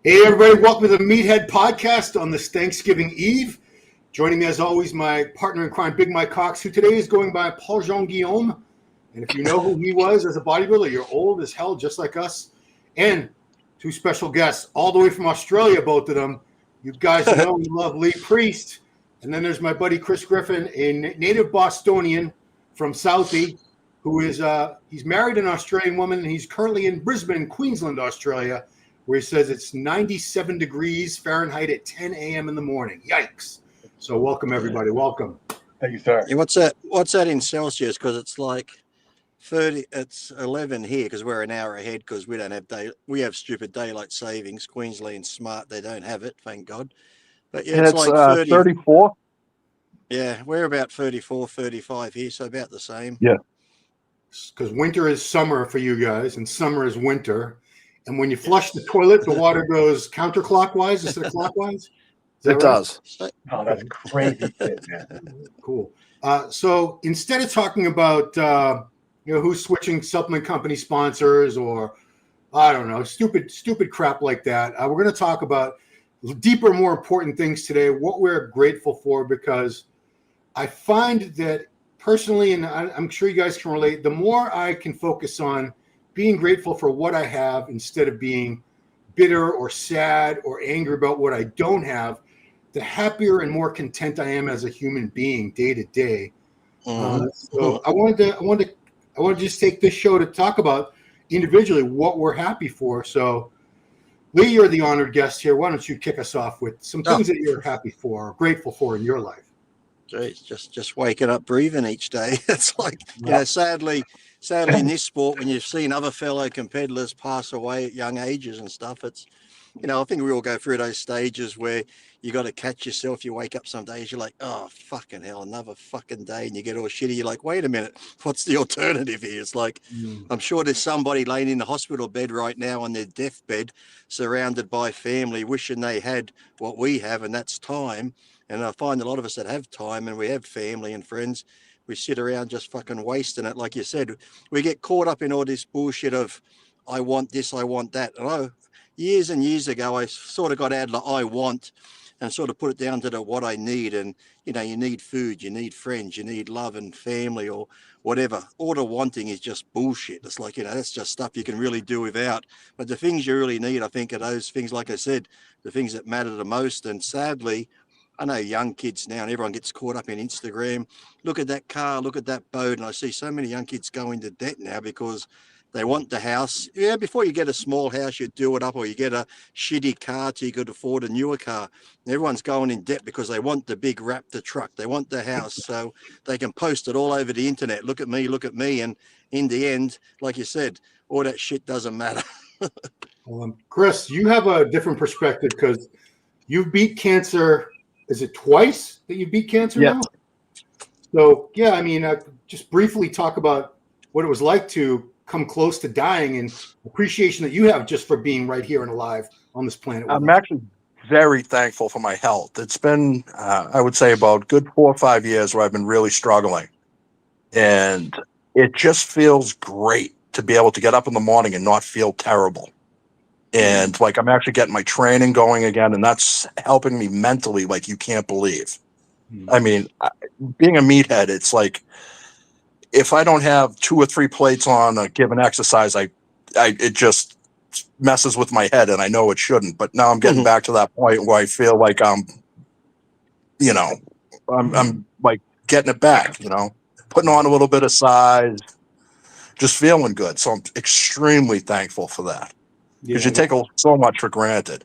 Hey, everybody, welcome to the Meathead podcast on this Thanksgiving Eve. Joining me, as always, my partner in crime, Big Mike Cox, who today is going by Paul-Jean Guillaume. And if you know who he was as a bodybuilder, you're old as hell, just like us. And two special guests, all the way from Australia, both of them. You guys know we love Lee Priest. And then there's my buddy Chris Griffin, a native Bostonian from Southie, who is he's married an Australian woman, and he's currently in Brisbane, Queensland, Australia, where he says it's 97 degrees Fahrenheit at 10 a.m. in the morning. Yikes. So welcome, everybody. Welcome. Thank you, sir. Yeah, what's that in Celsius? Because it's like 30, it's 11 here because we're an hour ahead because we don't have we have stupid daylight savings. Queensland's smart. They don't have it, thank God. But yeah, And it's like 34. Yeah, we're about 34, 35 here, so about the same. Yeah. Because winter is summer for you guys, and summer is winter. And when you flush the toilet, the water goes counterclockwise instead of clockwise? It does. Oh, that's crazy shit, man. Cool. So instead of talking about who's switching supplement company sponsors or I don't know, stupid crap like that, we're going to talk about deeper, more important things today. What we're grateful for, because I find that personally, and I'm sure you guys can relate, the more I can focus on being grateful for what I have instead of being bitter or sad or angry about what I don't have, the happier and more content I am as a human being day to day. So I wanted to just take this show to talk about individually what we're happy for. So Lee, you're the honored guest here. Why don't you kick us off with some things that you're happy for or grateful for in your life? Geez, just waking up, breathing each day. It's like, sadly in this sport, when you've seen other fellow competitors pass away at young ages and stuff, it's, I think we all go through those stages where you got to catch yourself. You wake up some days, you're like, oh, fucking hell, another fucking day. And you get all shitty. You're like, wait a minute, what's the alternative here? It's like, I'm sure there's somebody laying in the hospital bed right now on their deathbed, surrounded by family, wishing they had what we have, and that's time. And I find a lot of us that have time and we have family and friends, we sit around just fucking wasting it. Like you said, we get caught up in all this bullshit of, I want this, I want that. And years and years ago, I sort of got out of the I want and sort of put it down to the what I need. And, you need food, you need friends, you need love and family or whatever. All the wanting is just bullshit. It's like, that's just stuff you can really do without. But the things you really need, I think, are those things, like I said, the things that matter the most. And sadly, I know young kids now, and everyone gets caught up in Instagram. Look at that car, look at that boat. And I see so many young kids go into debt now because they want the house. Yeah, before you get a small house, you do it up, or you get a shitty car till you could afford a newer car. And everyone's going in debt because they want the big Raptor truck. They want the house so they can post it all over the internet. Look at me, look at me. And in the end, like you said, all that shit doesn't matter. Chris, you have a different perspective because you beat cancer. Is it twice that you beat cancer now? So, just briefly talk about what it was like to come close to dying and appreciation that you have just for being right here and alive on this planet. I'm actually very thankful for my health. It's been, I would say, about good 4 or 5 years where I've been really struggling. And it just feels great to be able to get up in the morning and not feel terrible. And like, I'm actually getting my training going again, and that's helping me mentally like you can't believe. I mean, being a meathead, it's like, if I don't have 2 or 3 plates on a given exercise, it just messes with my head, and I know it shouldn't. But now I'm getting back to that point where I feel like I'm like getting it back, putting on a little bit of size, just feeling good. So I'm extremely thankful for that. Because you take so much for granted.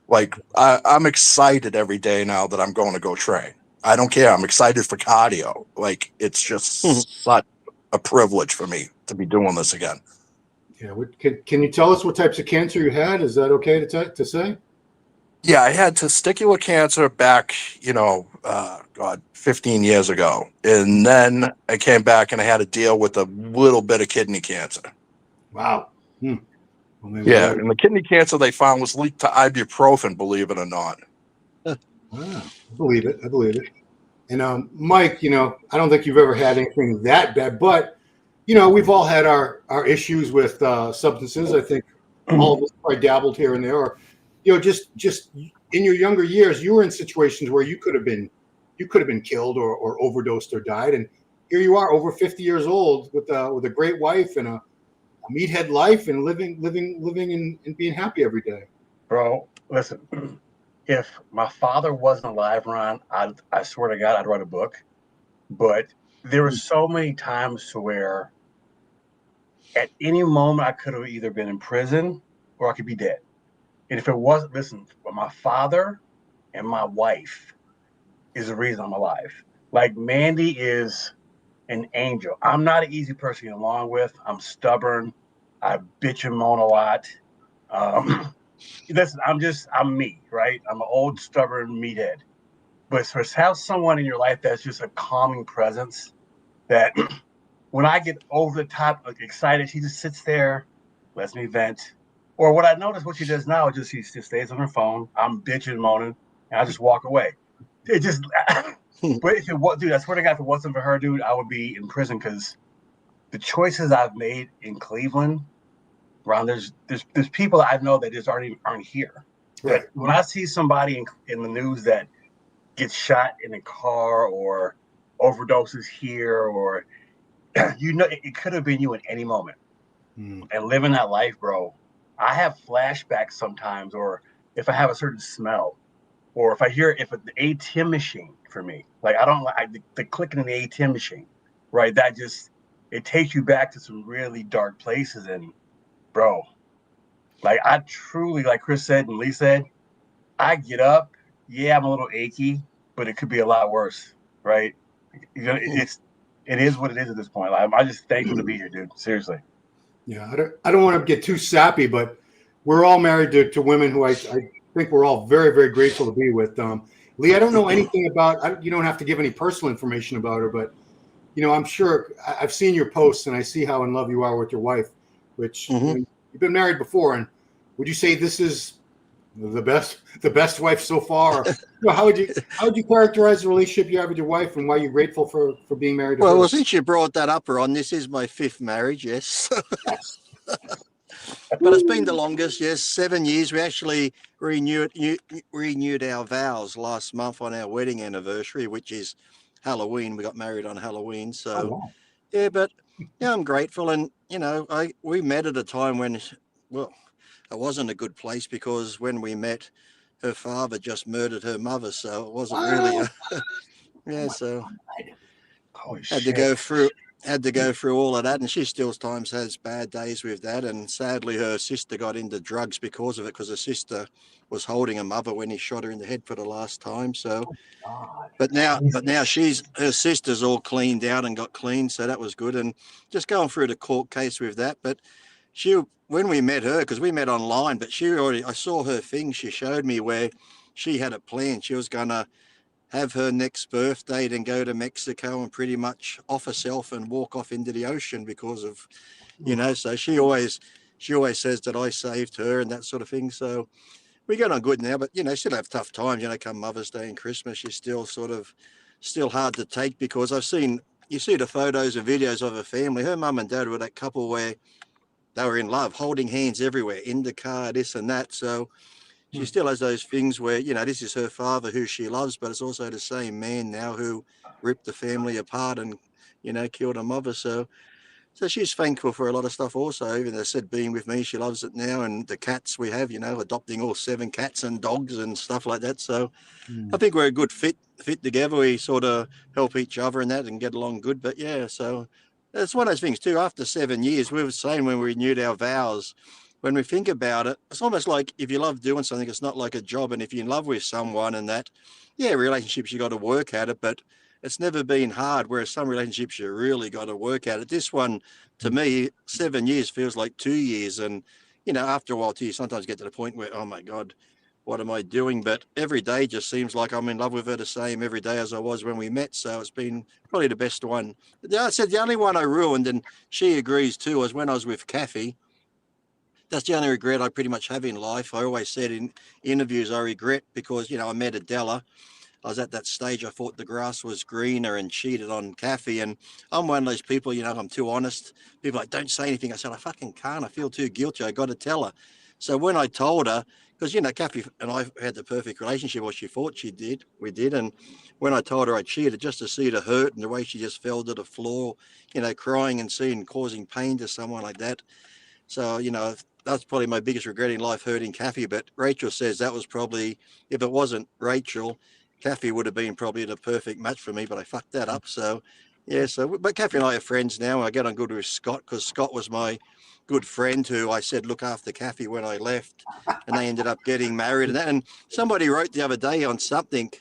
Like, I'm excited every day now that I'm going to go train. I don't care. I'm excited for cardio. Like, it's just such a privilege for me to be doing this again. Yeah. Can you tell us what types of cancer you had? Is that okay to say? Yeah, I had testicular cancer back, 15 years ago. And then I came back and I had to deal with a little bit of kidney cancer. Wow. Yeah, and the kidney cancer they found was linked to ibuprofen, believe it or not. Wow, I believe it. And Mike, I don't think you've ever had anything that bad, but we've all had our issues with substances. I think all of us probably dabbled here and there, or just in your younger years, you were in situations where you could have been killed or overdosed or died, and here you are, over 50 years old, with a great wife and a meathead life, and living and being happy every day. Bro, listen, if my father wasn't alive, Ron, I swear to God, I'd write a book. But there were so many times to where at any moment I could have either been in prison or I could be dead. And if it wasn't, listen, but my father and my wife is the reason I'm alive. Like, Mandy is an angel. I'm not an easy person to get along with. I'm stubborn. I bitch and moan a lot. Listen, I'm me, right? I'm an old, stubborn meathead. But to have someone in your life that's just a calming presence, that when I get over the top, like, excited, she just sits there, lets me vent. Or what I notice, what she does now, is she just stays on her phone. I'm bitching and moaning, and I just walk away. It just, but if it was, dude, I swear to God, if it wasn't for her, dude, I would be in prison, because the choices I've made in Cleveland, Ron, there's people I know that just aren't here. Right. But when I see somebody in the news that gets shot in a car or overdoses here, or it could have been you at any moment. And living that life, bro, I have flashbacks sometimes, or if I have a certain smell, or if the ATM machine for me, like, I don't like the clicking in the ATM machine, right? That just, it takes you back to some really dark places. And bro, like, I truly, like Chris said and Lee said, I get up, yeah, I'm a little achy, but it could be a lot worse, right? It is what it is at this point. Like, I'm just thankful to be here, dude. Seriously. Yeah, I don't want to get too sappy, but we're all married to women who I think we're all very, very grateful to be with. Lee, I don't know anything about. You don't have to give any personal information about her, but I'm sure I've seen your posts and I see how in love you are with your wife, which you've been married before. And would you say this is the best wife so far? How would you characterize the relationship you have with your wife, and why you're grateful for being married to her? Well, since you brought that up, Ron, this is my 5th marriage, yes. But it's been the longest, yes, 7 years. We actually renewed our vows last month on our wedding anniversary, which is Halloween. We got married on Halloween. So, wow. yeah, but yeah, I'm grateful. And, we met at a time when, well, it wasn't a good place, because when we met, her father just murdered her mother. So it wasn't really yeah, so Holy had shit. to go through all of that, and she still times has bad days with that. And sadly, her sister got into drugs because of it, because her sister was holding her mother when he shot her in the head for the last time. So, God. but now her sister's all cleaned out and got clean, so that was good. And just going through the court case with that. But when we met her, because we met online, but I saw her thing. She showed me where she had a plan. She was gonna have her next birthday, then go to Mexico and pretty much off herself and walk off into the ocean because of, so she always says that I saved her and that sort of thing. So we get on good now, but, still have tough times, come Mother's Day and Christmas, she's still still hard to take, because you see the photos and videos of her family. Her mum and dad were that couple where they were in love, holding hands everywhere, in the car, this and that. So she still has those things where, this is her father who she loves, but it's also the same man now who ripped the family apart and, killed her mother. So she's thankful for a lot of stuff also. Even though I said being with me, she loves it now. And the cats we have, adopting all 7 cats and dogs and stuff like that. So I think we're a good fit together. We sort of help each other and that and get along good. But yeah, so it's one of those things too. After 7 years, we were saying when we renewed our vows, when we think about it, it's almost like if you love doing something, it's not like a job. And if you're in love with someone and that, yeah, relationships, you got to work at it, but it's never been hard. Whereas some relationships, you really got to work at it. This one, to me, 7 years feels like 2 years. And, after a while too, you sometimes get to the point where, oh my God, what am I doing? But every day just seems like I'm in love with her the same every day as I was when we met. So it's been probably the best one. I said the only one I ruined, and she agrees too, was when I was with Kathy. That's the only regret I pretty much have in life. I always said in interviews I regret, because, I met Adela. I was at that stage, I thought the grass was greener, and cheated on Kathy. And I'm one of those people, I'm too honest. People are like, don't say anything. I said, I fucking can't. I feel too guilty. I got to tell her. So when I told her, because, you know, Kathy and I had the perfect relationship, or she thought we did. And when I told her I cheated, just to see her hurt and the way she just fell to the floor, you know, crying and causing pain to someone like that. So, you know, that's probably my biggest regret in life, hurting Kathy. But Rachel says that was probably, if it wasn't Rachel, Kathy would have been probably the perfect match for me, but I fucked that up. So, yeah, but Kathy and I are friends now. I get on good with Scott, because Scott was my good friend who I said look after Kathy when I left, and they ended up getting married. And somebody wrote the other day on something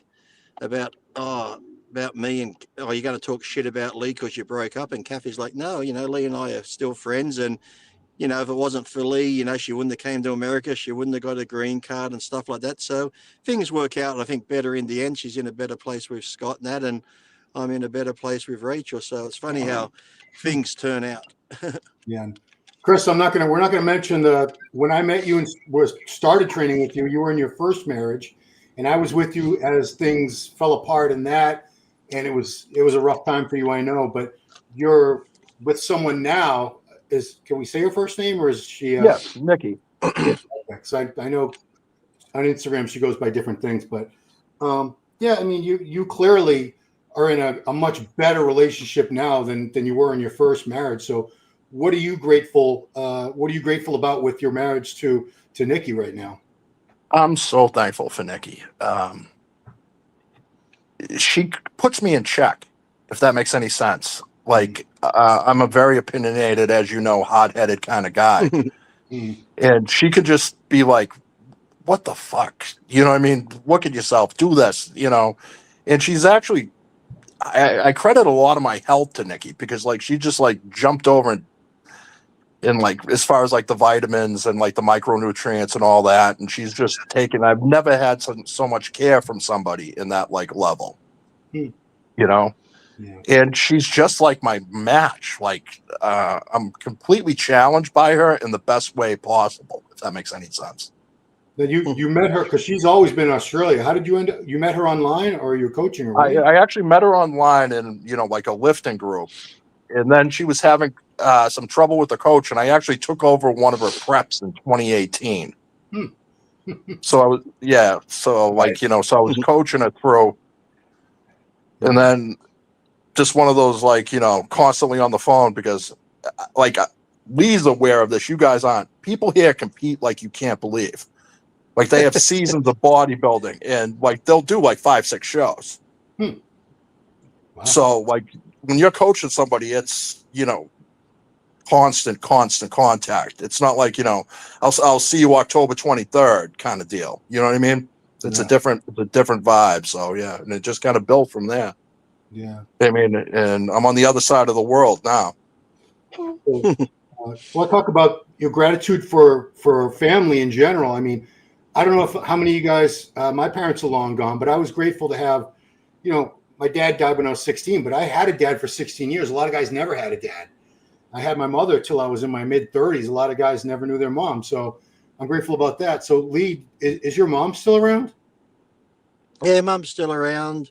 about, about me and, you're going to talk shit about Lee because you broke up. And Kathy's like, no, you know, Lee and I are still friends. And, you know, if it wasn't for Lee, you know, she wouldn't have came to America. She wouldn't have got a green card and stuff like that. So things work out, I think, better in the end. She's in a better place with Scott and that, and I'm in a better place with Rachel. So it's funny how things turn out. Yeah. Chris, we're not gonna mention when I met you and started training with you, you were in your first marriage, and I was with you as things fell apart in that, and it was a rough time for you, I know, but you're with someone now. Can we say her first name, or is she Yes, Nikki. because I know on Instagram she goes by different things, but yeah, I mean, you clearly are in a much better relationship now than you were in your first marriage. So what are you grateful about with your marriage to Nikki right now? I'm so thankful for Nikki. She puts me in check, if that makes any sense. Like, I'm a very opinionated, as you know, hot-headed kind of guy. And she could just be like, what the fuck? You know what I mean? Look at yourself, do this, you know? And she's actually, I credit a lot of my health to Nikki, because like she just like jumped over and like as far as like the vitamins and like the micronutrients and all that, and she's just taken, I've never had so much care from somebody in that like level, you know? Yeah. And she's just like my match. Like, I'm completely challenged by her in the best way possible, if that makes any sense. Then you met her because she's always been in Australia. How did you end up? You met her online, or you're coaching her? Right? I actually met her online in, you know, like a lifting group, and then she was having some trouble with the coach, and I actually took over one of her preps in 2018. So I was, yeah, so like, you know, so I was coaching her through, and then just one of those, like, you know, constantly on the phone, because like Lee's aware of this. You guys aren't. People here compete like you can't believe. Like they have seasons of bodybuilding, and like they'll do like 5-6 shows. Wow. So like when you're coaching somebody, it's, you know, constant contact. It's not like, you know, I'll see you October 23rd kind of deal. You know what I mean? It's a different vibe. So yeah, and it just kind of built from there. Yeah. I mean, and I'm on the other side of the world now. Well, I'll talk about your gratitude for family in general. I mean, I don't know how many of you guys, my parents are long gone, but I was grateful to have, you know, my dad died when I was 16, but I had a dad for 16 years. A lot of guys never had a dad. I had my mother till I was in my mid 30s. A lot of guys never knew their mom. So I'm grateful about that. So Lee, is your mom still around? Yeah, mum's still around.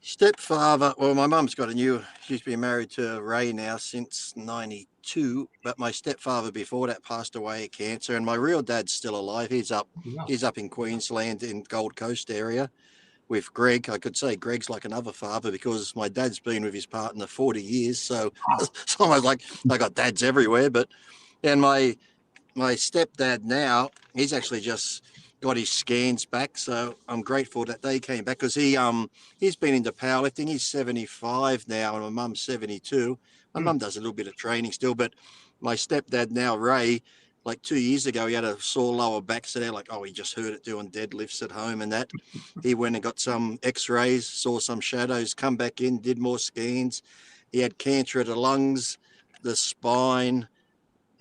Stepfather, well, my mum's she's been married to Ray now since 92, but my stepfather before that passed away of cancer, and my real dad's still alive. He's up in Queensland in Gold Coast area with Greg. I could say Greg's like another father, because my dad's been with his partner 40 years. So it's almost like I got dads everywhere. And my stepdad now, he's actually just got his scans back, so I'm grateful that they came back, because he's been into powerlifting. He's 75 now, and my mum's 72. My mum does a little bit of training still, but my stepdad now, Ray, like 2 years ago, he had a sore lower back, so they're like, oh, he just hurt it doing deadlifts at home and that. He went and got some x-rays, saw some shadows, come back in, did more scans. He had cancer of the lungs, the spine,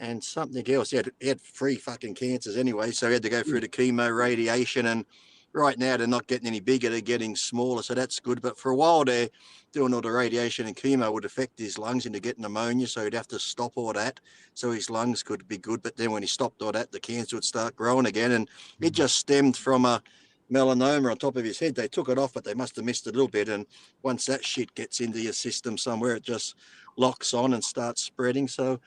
and something else. He had 3 fucking cancers anyway, so he had to go through the chemo, radiation, and right now they're not getting any bigger, they're getting smaller, so that's good. But for a while they're doing all the radiation and chemo would affect his lungs into getting pneumonia, so he'd have to stop all that so his lungs could be good. But then when he stopped all that, the cancer would start growing again, and it just stemmed from a melanoma on top of his head. They took it off, but they must have missed a little bit. And once that shit gets into your system somewhere, it just locks on and starts spreading. So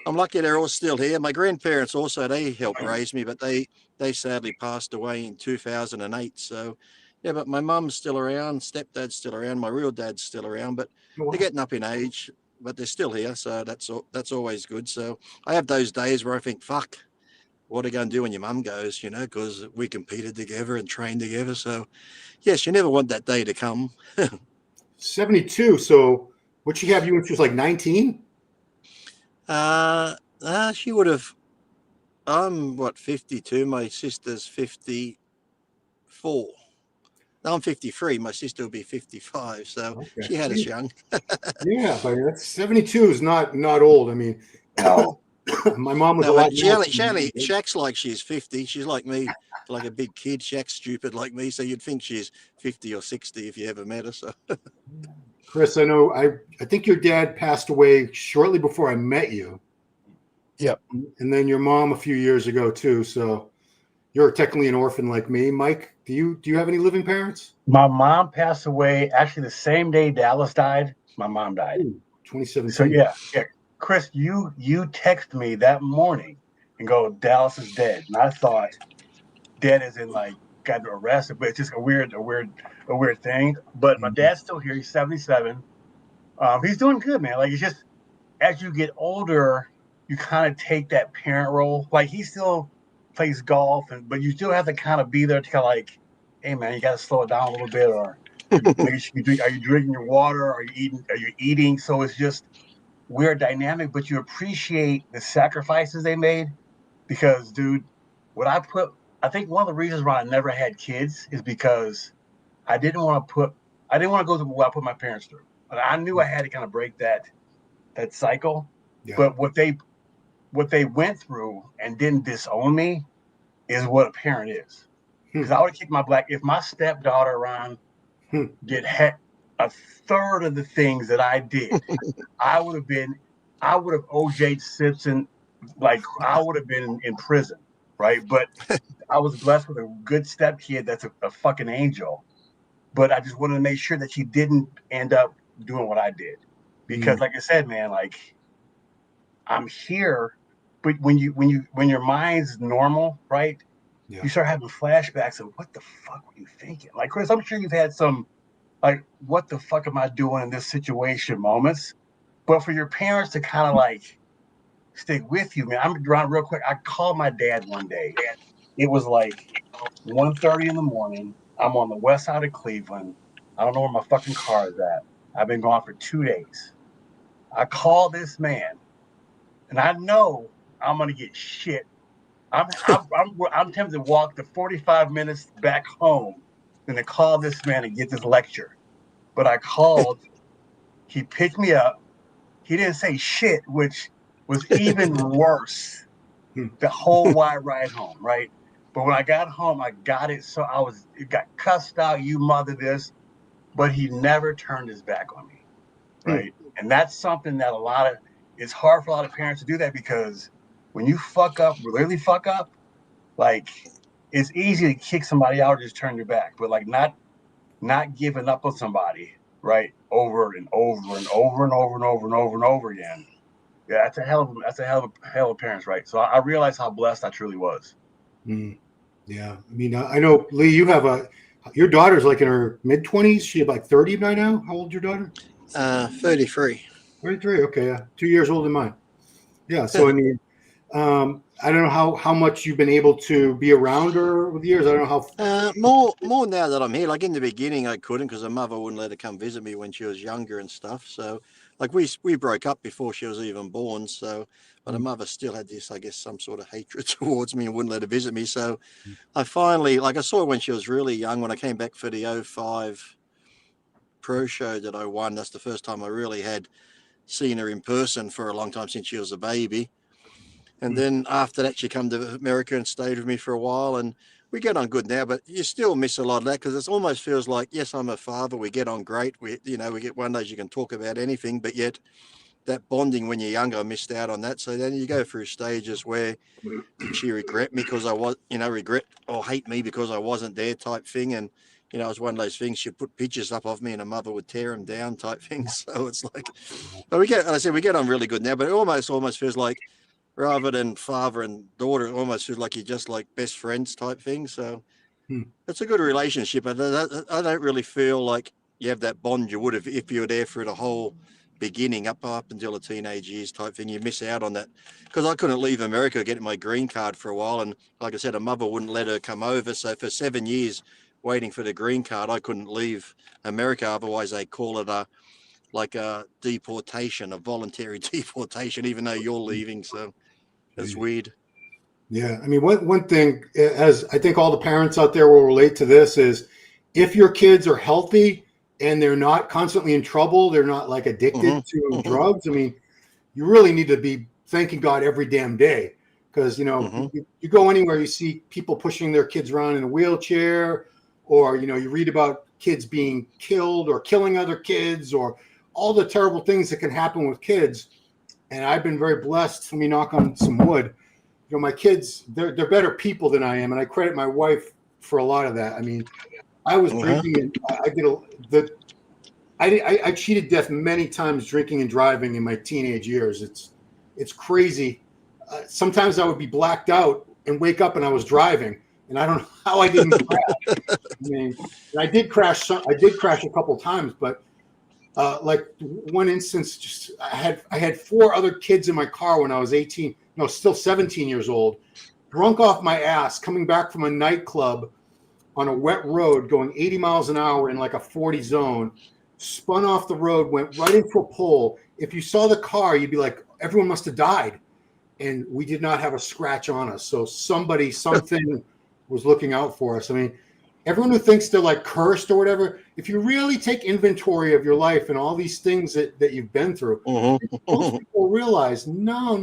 I'm lucky they're all still here. My grandparents also, they helped raise me, but they sadly passed away in 2008. So yeah, but my mum's still around, stepdad's still around, my real dad's still around, but Wow. they're getting up in age, but they're still here. So that's always good. So I have those days where I think, fuck, what are you going to do when your mum goes, you know, because we competed together and trained together. So yes, you never want that day to come. 72. So what she have you when she was like 19? She would have, I'm what, 52, my sister's 54. No, I'm 53, my sister will be 55, so Okay. she had us young. Yeah, but that's 72 is not old. I mean, No. my mom was No, a lot but younger. she acts like she's 50. She's like me, like a big kid. She acts stupid like me, so you'd think she's 50 or 60 if you ever met her. So Chris, I know I think your dad passed away shortly before I met you. Yep. And then your mom a few years ago too. So you're technically an orphan like me. Mike, do you have any living parents? My mom passed away actually the same day Dallas died. My mom died. Ooh, 2017. So yeah. Chris, you text me that morning and go, Dallas is dead. And I thought dead as in like got arrested, but it's just a weird thing. But my dad's still here. He's 77. He's doing good, man. Like, it's just as you get older, you kind of take that parent role. Like, he still plays golf, but you still have to kind of be there to kind of like, hey man, you got to slow it down a little bit, or make sure you drink. Are you drinking your water? Are you eating? Are you eating? So it's just weird dynamic, but you appreciate the sacrifices they made because, dude, I think one of the reasons why I never had kids is because I didn't want to go through what I put my parents through. I knew I had to kind of break that cycle. Yeah. But what they went through and didn't disown me is what a parent is. Because I would have kicked if my stepdaughter Ron did a third of the things that I did, I would have OJ Simpson, like I would have been in prison, right? But I was blessed with a good stepkid that's a fucking angel. But I just wanted to make sure that she didn't end up doing what I did. Because like I said, man, like I'm here, but when your mind's normal, right? Yeah. You start having flashbacks of what the fuck were you thinking? Like Chris, I'm sure you've had some like, what the fuck am I doing in this situation moments? But for your parents to kind of like stick with you, man. I'm Ron, real quick. I called my dad one day. It was like 1:30 in the morning. I'm on the west side of Cleveland. I don't know where my fucking car is at. I've been gone for 2 days. I call this man, and I know I'm gonna get shit. I'm tempted to walk the 45 minutes back home than to call this man and get this lecture. But I called. He picked me up. He didn't say shit, which was even worse. The whole wide ride home, right? But when I got home, I got it. So it got cussed out. You mother this, but he never turned his back on me, right? And that's something that it's hard for a lot of parents to do that because when you really fuck up, like it's easy to kick somebody out or just turn your back, but like not giving up on somebody, right? Over and over and over and over and over and over and over again. Yeah, that's a hell of parents, right? So I realized how blessed I truly was. Yeah, I mean, I know Lee, you have your daughter's like in her mid-20s. She like 30 by now. How old's your daughter? 33. 33. Okay, yeah, 2 years older than mine. Yeah, so I mean, I don't know how much you've been able to be around her with the years. I don't know how. More now that I'm here. Like in the beginning, I couldn't because her mother wouldn't let her come visit me when she was younger and stuff. So, like we broke up before she was even born. So, but her mother still had this, I guess, some sort of hatred towards me and wouldn't let her visit me. So, I finally, like, I saw her when she was really young. When I came back for the 05 Pro Show that I won, that's the first time I really had seen her in person for a long time since she was a baby. And then after that, she come to America and stayed with me for a while. And we get on good now, but you still miss a lot of that because it almost feels like, yes, I'm a father. We get on great. We get one day you can talk about anything, but yet that bonding when you're younger. I missed out on that. So then you go through stages where did she regret me because I was, regret or hate me because I wasn't there type thing. And, it was one of those things. She'd put pictures up of me and her mother would tear them down type thing. So it's like, but we get on really good now, but it almost feels like rather than father and daughter, it almost feels like you're just like best friends type thing. So it's a good relationship. I don't really feel like you have that bond you would have if you were there through the whole beginning up until the teenage years type thing. You miss out on that because I couldn't leave America getting my green card for a while, and like I said, her mother wouldn't let her come over, so for 7 years waiting for the green card I couldn't leave America, otherwise they call it a deportation, a voluntary deportation, even though you're leaving. So it's weird. Yeah, I mean, one thing, as I think all the parents out there will relate to this, is if your kids are healthy and they're not constantly in trouble, they're not like addicted to drugs. I mean, you really need to be thanking God every damn day because, you go anywhere, you see people pushing their kids around in a wheelchair, or, you read about kids being killed or killing other kids, or all the terrible things that can happen with kids. And I've been very blessed. Let me knock on some wood. My kids, they're better people than I am. And I credit my wife for a lot of that. I mean, I was drinking and I cheated death many times drinking and driving in my teenage years. It's crazy. Sometimes I would be blacked out and wake up and I was driving, and I don't know how I didn't crash. I mean, I did crash a couple of times, but like one instance, just I had 4 other kids in my car when I was 18. No, still 17 years old, drunk off my ass, coming back from a nightclub on a wet road, going 80 miles an hour in like a 40 zone, spun off the road, went right into a pole. If you saw the car, you'd be like, everyone must have died. And we did not have a scratch on us. So something was looking out for us. I mean, everyone who thinks they're like cursed or whatever, if you really take inventory of your life and all these things that you've been through, most people realize, no,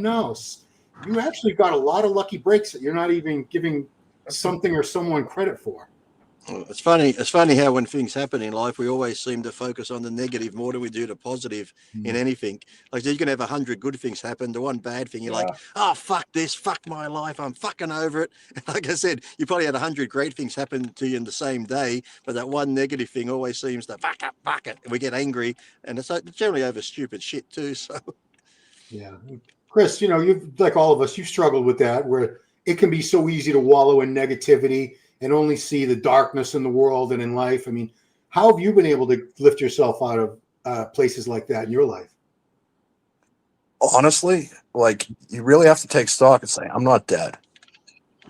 you actually got a lot of lucky breaks that you're not even giving something or someone credit for. It's funny how when things happen in life, we always seem to focus on the negative more than we do the positive in anything. Like, so you can have 100 good things happen. The one bad thing, you're like, oh, fuck this, fuck my life, I'm fucking over it. And like I said, you probably had 100 great things happen to you in the same day, but that one negative thing always seems to fuck it. And we get angry, and it's generally over stupid shit too. So, yeah. Chris, you've, like all of us, you've struggled with that, where it can be so easy to wallow in negativity and only see the darkness in the world and in life. I mean, how have you been able to lift yourself out of places like that in your life? Honestly, like, you really have to take stock and say, I'm not dead.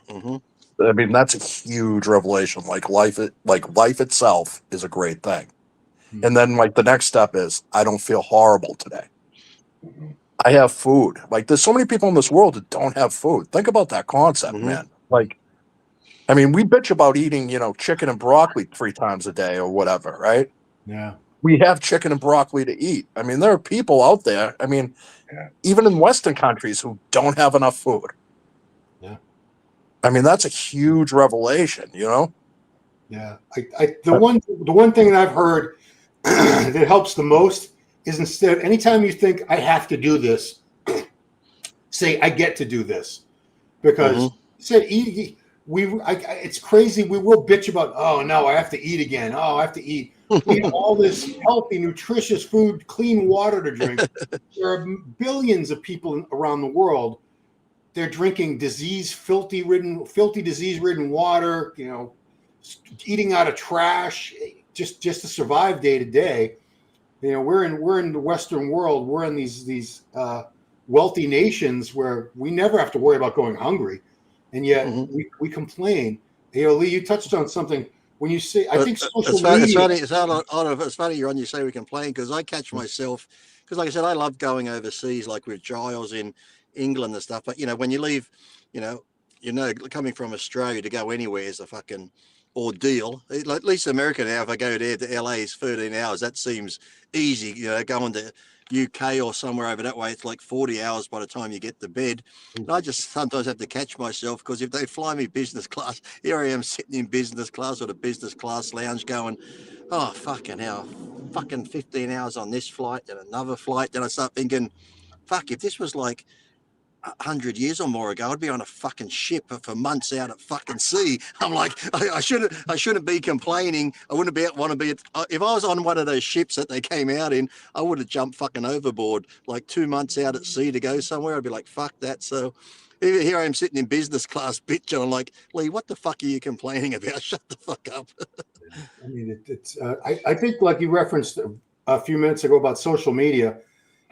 I mean, that's a huge revelation. Like life itself is a great thing. And then like the next step is, I don't feel horrible today. I have food. Like, there's so many people in this world that don't have food. Think about that concept, man. Like, I mean, we bitch about eating, chicken and broccoli 3 times a day or whatever, right? Yeah. We have chicken and broccoli to eat. I mean, there are people out there, I mean, even in Western countries, who don't have enough food. Yeah. I mean, that's a huge revelation, Yeah. The one thing that I've heard that helps the most is, instead, anytime you think I have to do this, say I get to do this, because it's crazy. We will bitch about, oh no, I have to eat again. Oh, I have to eat. We have all this healthy, nutritious food, clean water to drink. There are billions of people around the world. They're drinking filthy disease-ridden water. Eating out of trash just to survive day to day. We're in the Western world. We're in these wealthy nations where we never have to worry about going hungry, and yet we complain. Lee, you touched on something when you say, I think social media. It's funny you're on. You say we complain, because I catch myself, because like I said, I love going overseas, like with Giles in England and stuff. But when you leave, coming from Australia to go anywhere is a fucking ordeal. At least America now, if I go there to LA, is 13 hours. That seems easy. Going to UK or somewhere over that way, it's like 40 hours by the time you get to bed. And I just sometimes have to catch myself, because if they fly me business class, here I am sitting in business class or the business class lounge going, oh, fucking hell. fucking 15 hours on this flight, then another flight. Then I start thinking, fuck, if this was like 100 years or more ago, I'd be on a fucking ship for months out at fucking sea. I'm like, I shouldn't be complaining. I wouldn't want to be. If I was on one of those ships that they came out in, I would have jumped fucking overboard, like 2 months out at sea to go somewhere. I'd be like, fuck that. So here I am sitting in business class, bitch, and I'm like, Lee, what the fuck are you complaining about? Shut the fuck up. I mean, I think, like you referenced a few minutes ago about social media,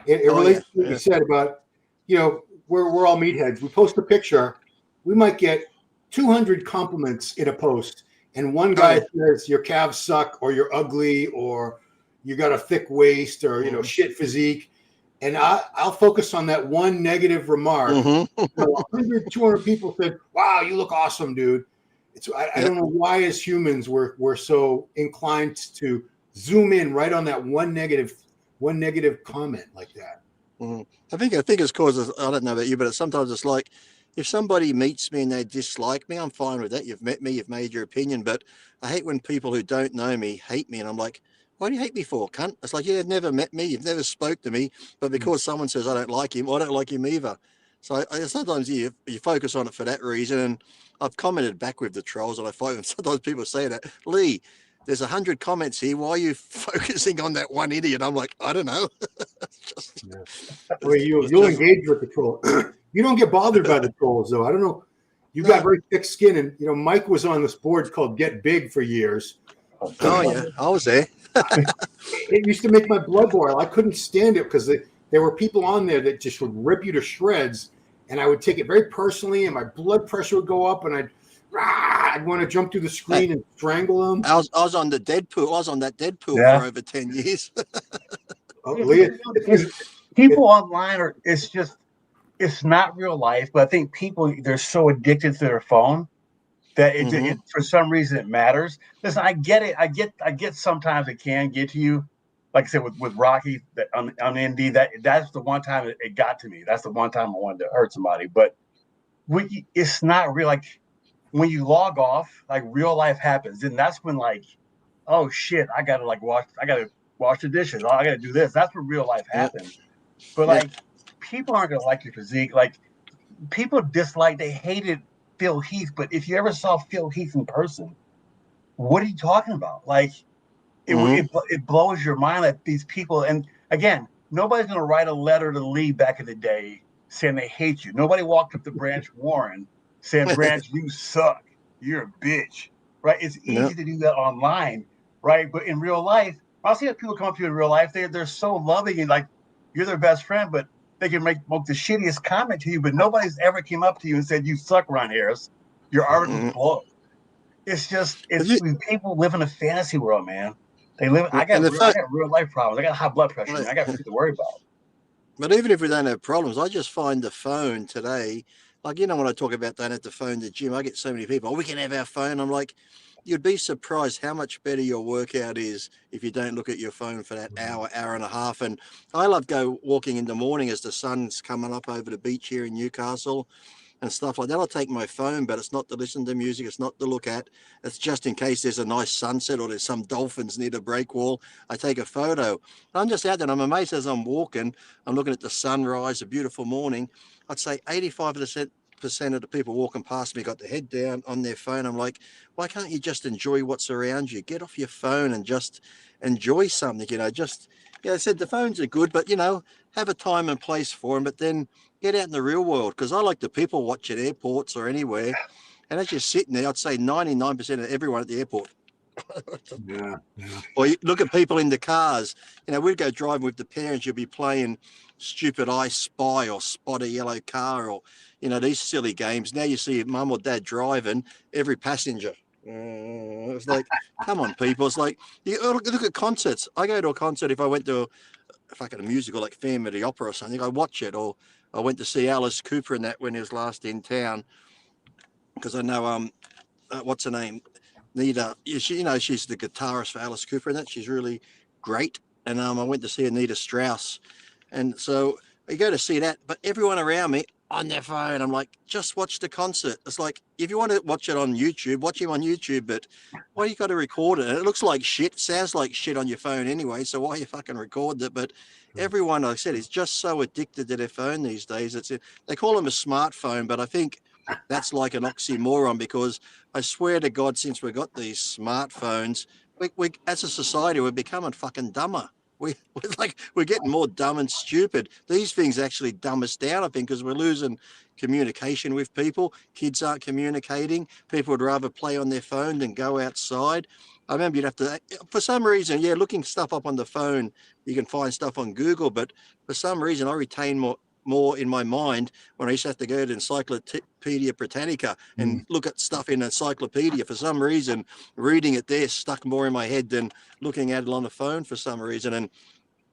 it relates to what you said about, we're all meatheads. We post a picture, we might get 200 compliments in a post, and one guy says your calves suck, or you're ugly, or you got a thick waist, or shit physique, and I'll focus on that one negative remark. 100, 200 people said, "Wow, you look awesome, dude." I don't know why, as humans, we're so inclined to zoom in right on that one negative comment like that. I think it's causes, I don't know about you, but sometimes it's like, if somebody meets me and they dislike me, I'm fine with that. You've met me, you've made your opinion, but I hate when people who don't know me hate me, and I'm like, why do you hate me for, cunt? It's like, you've never met me, you've never spoke to me, but because someone says I don't like him, I don't like him either. So sometimes you focus on it for that reason, and I've commented back with the trolls, and I find sometimes people say that, Lee, there's 100 comments here. Why are you focusing on that one idiot? I'm like, I don't know. You'll engage with the troll. You don't get bothered by the trolls, though. I don't know. You got very thick skin, and Mike was on this board called Get Big for years. Oh yeah, I was there. It used to make my blood boil. I couldn't stand it because there were people on there that just would rip you to shreds, and I would take it very personally, and my blood pressure would go up, and I'd want to jump through the screen and strangle them. I was on the Deadpool. I was on that Deadpool for over 10 years. People online it's not real life, but I think people, they're so addicted to their phone that it for some reason it matters. Listen, I get it. I get sometimes it can get to you. Like I said, with Rocky that on ND, that's the one time it got to me. That's the one time I wanted to hurt somebody. But it's not real. Like when you log off, like real life happens, and that's when like, oh shit, I gotta wash the dishes. Oh, I gotta do this. That's when real life happens. But like, people aren't gonna like your physique. Like, people they hated Phil Heath. But if you ever saw Phil Heath in person, what are you talking about? Like, it blows your mind that these people. And again, nobody's gonna write a letter to Lee back in the day saying they hate you. Nobody walked up to Branch Warren saying, Branch, you suck. You're a bitch. Right? It's easy to do that online, right? But in real life, I'll see that people come up to you in real life. They're so loving and like you're their best friend, but they can make the shittiest comment to you. But nobody's ever came up to you and said, you suck, Ron Harris. Your article's blow. It's people live in a fantasy world, man. They live. I got real life problems. I got high blood pressure. I got shit to worry about. But even if we don't have problems, I just find the phone today, like, when I talk about don't have the phone to the gym, I get so many people, we can have our phone. I'm like, you'd be surprised how much better your workout is if you don't look at your phone for that hour and a half. And I love go walking in the morning as the sun's coming up over the beach here in Newcastle and stuff like that. I'll take my phone, but it's not to listen to music. It's not to look at. It's just in case there's a nice sunset or there's some dolphins near the break wall. I take a photo. I'm just out there and I'm amazed as I'm walking. I'm looking at the sunrise, a beautiful morning. I'd say 85% of the people walking past me got their head down on their phone. I'm like, why can't you just enjoy what's around you? Get off your phone and just enjoy something. I said the phones are good, but have a time and place for them, but then get out in the real world, because I like the people watch at airports or anywhere, and as you're sitting there, I'd say 99% of everyone at the airport. Or you look at people in the cars. We'd go driving with the parents. You'll be playing stupid I Spy or Spot a Yellow Car or these silly games. Now you see mum or dad driving, every passenger. It's like, come on, people. It's like, you look at concerts. I go to a concert if I went to a musical like Phantom of the Opera or something. I watch it. Or I went to see Alice Cooper in that when he was last in town, because I know what's her name, Nita. She's the guitarist for Alice Cooper, and that she's really great. And I went to see Anita Strauss, and so you go to see that. But everyone around me, on their phone. I'm like, just watch the concert. It's like, if you want to watch it on YouTube, watch him on YouTube, but why you got to record it? And it looks like shit, sounds like shit on your phone anyway, so why you fucking record it? But everyone, like I said, is just so addicted to their phone these days. They call them a smartphone, but I think that's like an oxymoron, because I swear to God, since we got these smartphones, we as a society, we're becoming fucking dumber. We're getting more dumb and stupid. These things actually dumb us down, I think, because we're losing communication with people. Kids aren't communicating. People would rather play on their phone than go outside. I remember you'd have to, for some reason, looking stuff up on the phone, you can find stuff on Google, but for some reason I retain more in my mind when I used to have to go to Encyclopedia Britannica and look at stuff in encyclopedia. For some reason, reading it there stuck more in my head than looking at it on the phone for some reason. And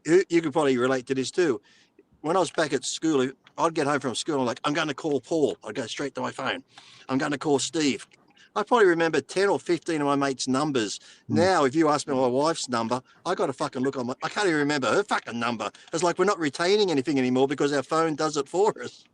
you could probably relate to this too. When I was back at school, I'd get home from school, I'm like, I'm going to call Paul. I'd go straight to my phone. I'm going to call Steve. I probably remember 10 or 15 of my mates' numbers. Now, if you ask me my wife's number, I got to fucking look on I can't even remember her fucking number. It's like we're not retaining anything anymore because our phone does it for us.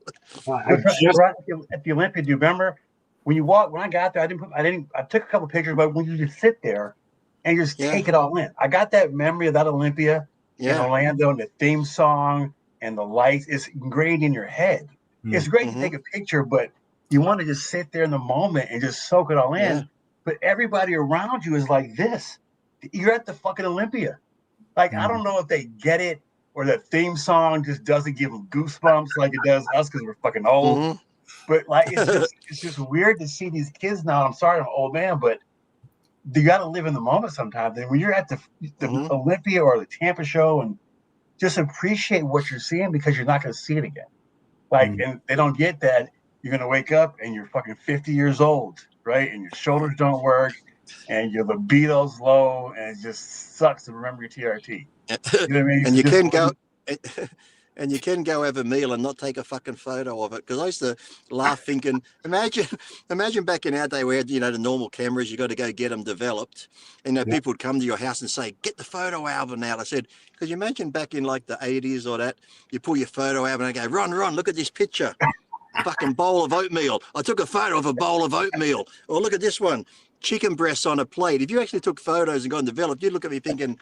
At the Olympia, do you remember when you walk? When I got there, I took a couple pictures, but when you just sit there and you just take it all in, I got that memory of that Olympia in Orlando, and the theme song and the lights is ingrained in your head. It's great to take a picture, but you want to just sit there in the moment and just soak it all in. Yeah. But everybody around you is like this. You're at the fucking Olympia. Like, I don't know if they get it, or the theme song just doesn't give them goosebumps like it does us because we're fucking old. But like, it's just weird to see these kids now. I'm sorry, I'm an old man, but you got to live in the moment sometimes. And when you're at the Olympia or the Tampa show, and just appreciate what you're seeing, because you're not going to see it again. Like, and they don't get that. You're going to wake up and you're fucking 50 years old, right? And your shoulders don't work and your libido's low, and it just sucks to remember your TRT. You know what I mean? And you can go have a meal and not take a fucking photo of it. Because I used to laugh thinking, imagine back in our day we had, the normal cameras, you got to go get them developed. And people would come to your house and say, get the photo album out. I said, because you imagine back in like the 80s or that, you pull your photo album and go, Ron, look at this picture. Fucking bowl of oatmeal. I took a photo of a bowl of oatmeal. Or look at this one, chicken breasts on a plate. If you actually took photos and got them developed, you'd look at me thinking,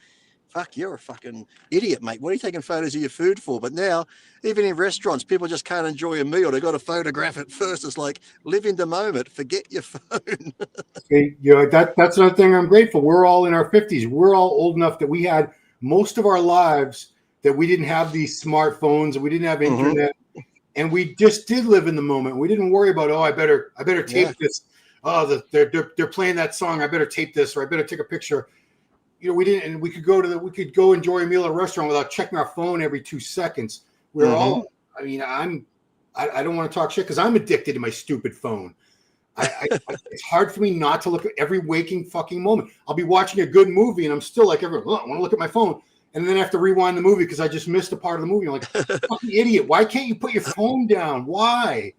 fuck, you're a fucking idiot, mate. What are you taking photos of your food for? But now, even in restaurants, people just can't enjoy a meal. They've got to photograph it first. It's like, live in the moment. Forget your phone. That's another thing I'm grateful. We're all in our 50s. We're all old enough that we had most of our lives that we didn't have these smartphones, and we didn't have internet. And we just did live in the moment. We didn't worry about, I better tape this. Oh, they're playing that song. I better tape this, or I better take a picture. We didn't, and we could go enjoy a meal at a restaurant without checking our phone every 2 seconds. We're all. I mean, I don't want to talk shit because I'm addicted to my stupid phone. It's hard for me not to look at every waking fucking moment. I'll be watching a good movie and I'm still like, everyone, I want to look at my phone. And then I have to rewind the movie because I just missed a part of the movie. I'm like, fucking idiot. Why can't you put your phone down? Why?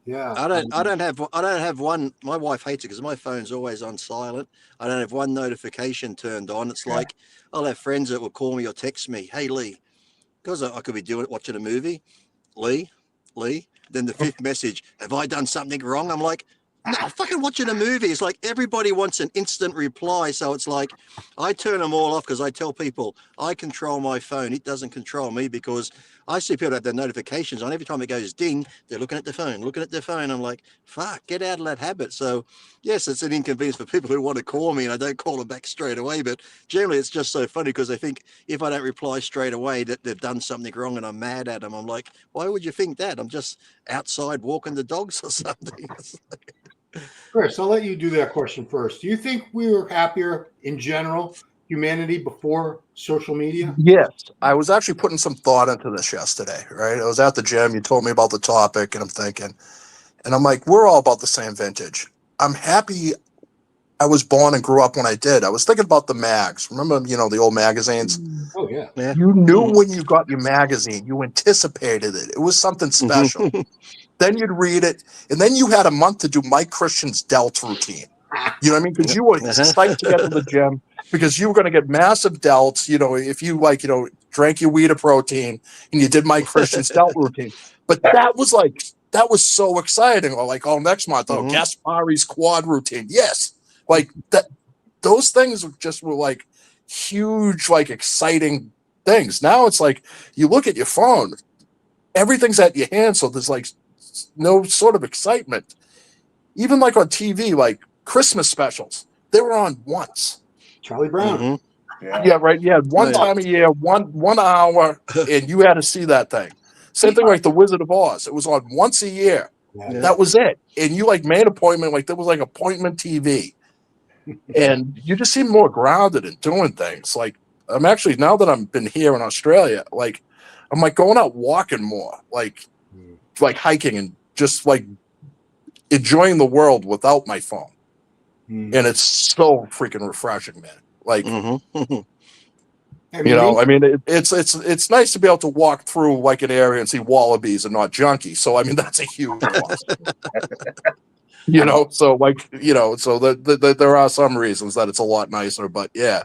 Yeah. I don't have one. My wife hates it because my phone's always on silent. I don't have one notification turned on. It's like, I'll have friends that will call me or text me. Hey, Lee, because I could be watching a movie. Lee. Then the fifth message, have I done something wrong? I'm like, no, I'm fucking watching a movie. It's like everybody wants an instant reply. So it's like, I turn them all off because I tell people I control my phone. It doesn't control me, because I see people have their notifications on. Every time it goes ding, they're looking at their phone. I'm like, fuck, get out of that habit. So yes, it's an inconvenience for people who want to call me and I don't call them back straight away. But generally it's just so funny because they think if I don't reply straight away that they've done something wrong and I'm mad at them. I'm like, why would you think that? I'm just outside walking the dogs or something. Chris, I'll let you do that question first. Do you think we were happier in general, humanity, before social media? Yes. I was actually putting some thought into this yesterday, right? I was at the gym. You told me about the topic, and I'm thinking, and I'm like, we're all about the same vintage. I'm happy I was born and grew up when I did. I was thinking about the mags. Remember, the old magazines? Oh, yeah. You knew when you got your magazine. You anticipated it. It was something special. Then you'd read it, and then you had a month to do Mike Christian's delts routine. You know what I mean? Because you were psyched to get to the gym because you were going to get massive delts. If you drank your Weeder protein, and you did my Christian Stout routine. But that was so exciting. Or like, oh, next month, Gaspari's quad routine. Yes. Like that, those things just were like huge, like exciting things. Now it's like you look at your phone, everything's at your hand. So there's like no sort of excitement. Even like on TV, like Christmas specials, they were on once. Charlie Brown. Yeah, right. You had one time a year, 1 hour, and you had to see that thing. Same thing like The Wizard of Oz. It was on once a year. Yeah. That was it. And you like made an appointment, like there was like appointment TV. And you just seem more grounded in doing things. Like I'm actually, now that I've been here in Australia, like I'm like going out walking more, like hiking and just like enjoying the world without my phone. And it's so freaking refreshing, man. Like, you know, I mean, it's nice to be able to walk through like an area and see wallabies and not junkies. So, I mean, that's a huge plus. You know, so like, you know, so there are some reasons that it's a lot nicer, but yeah,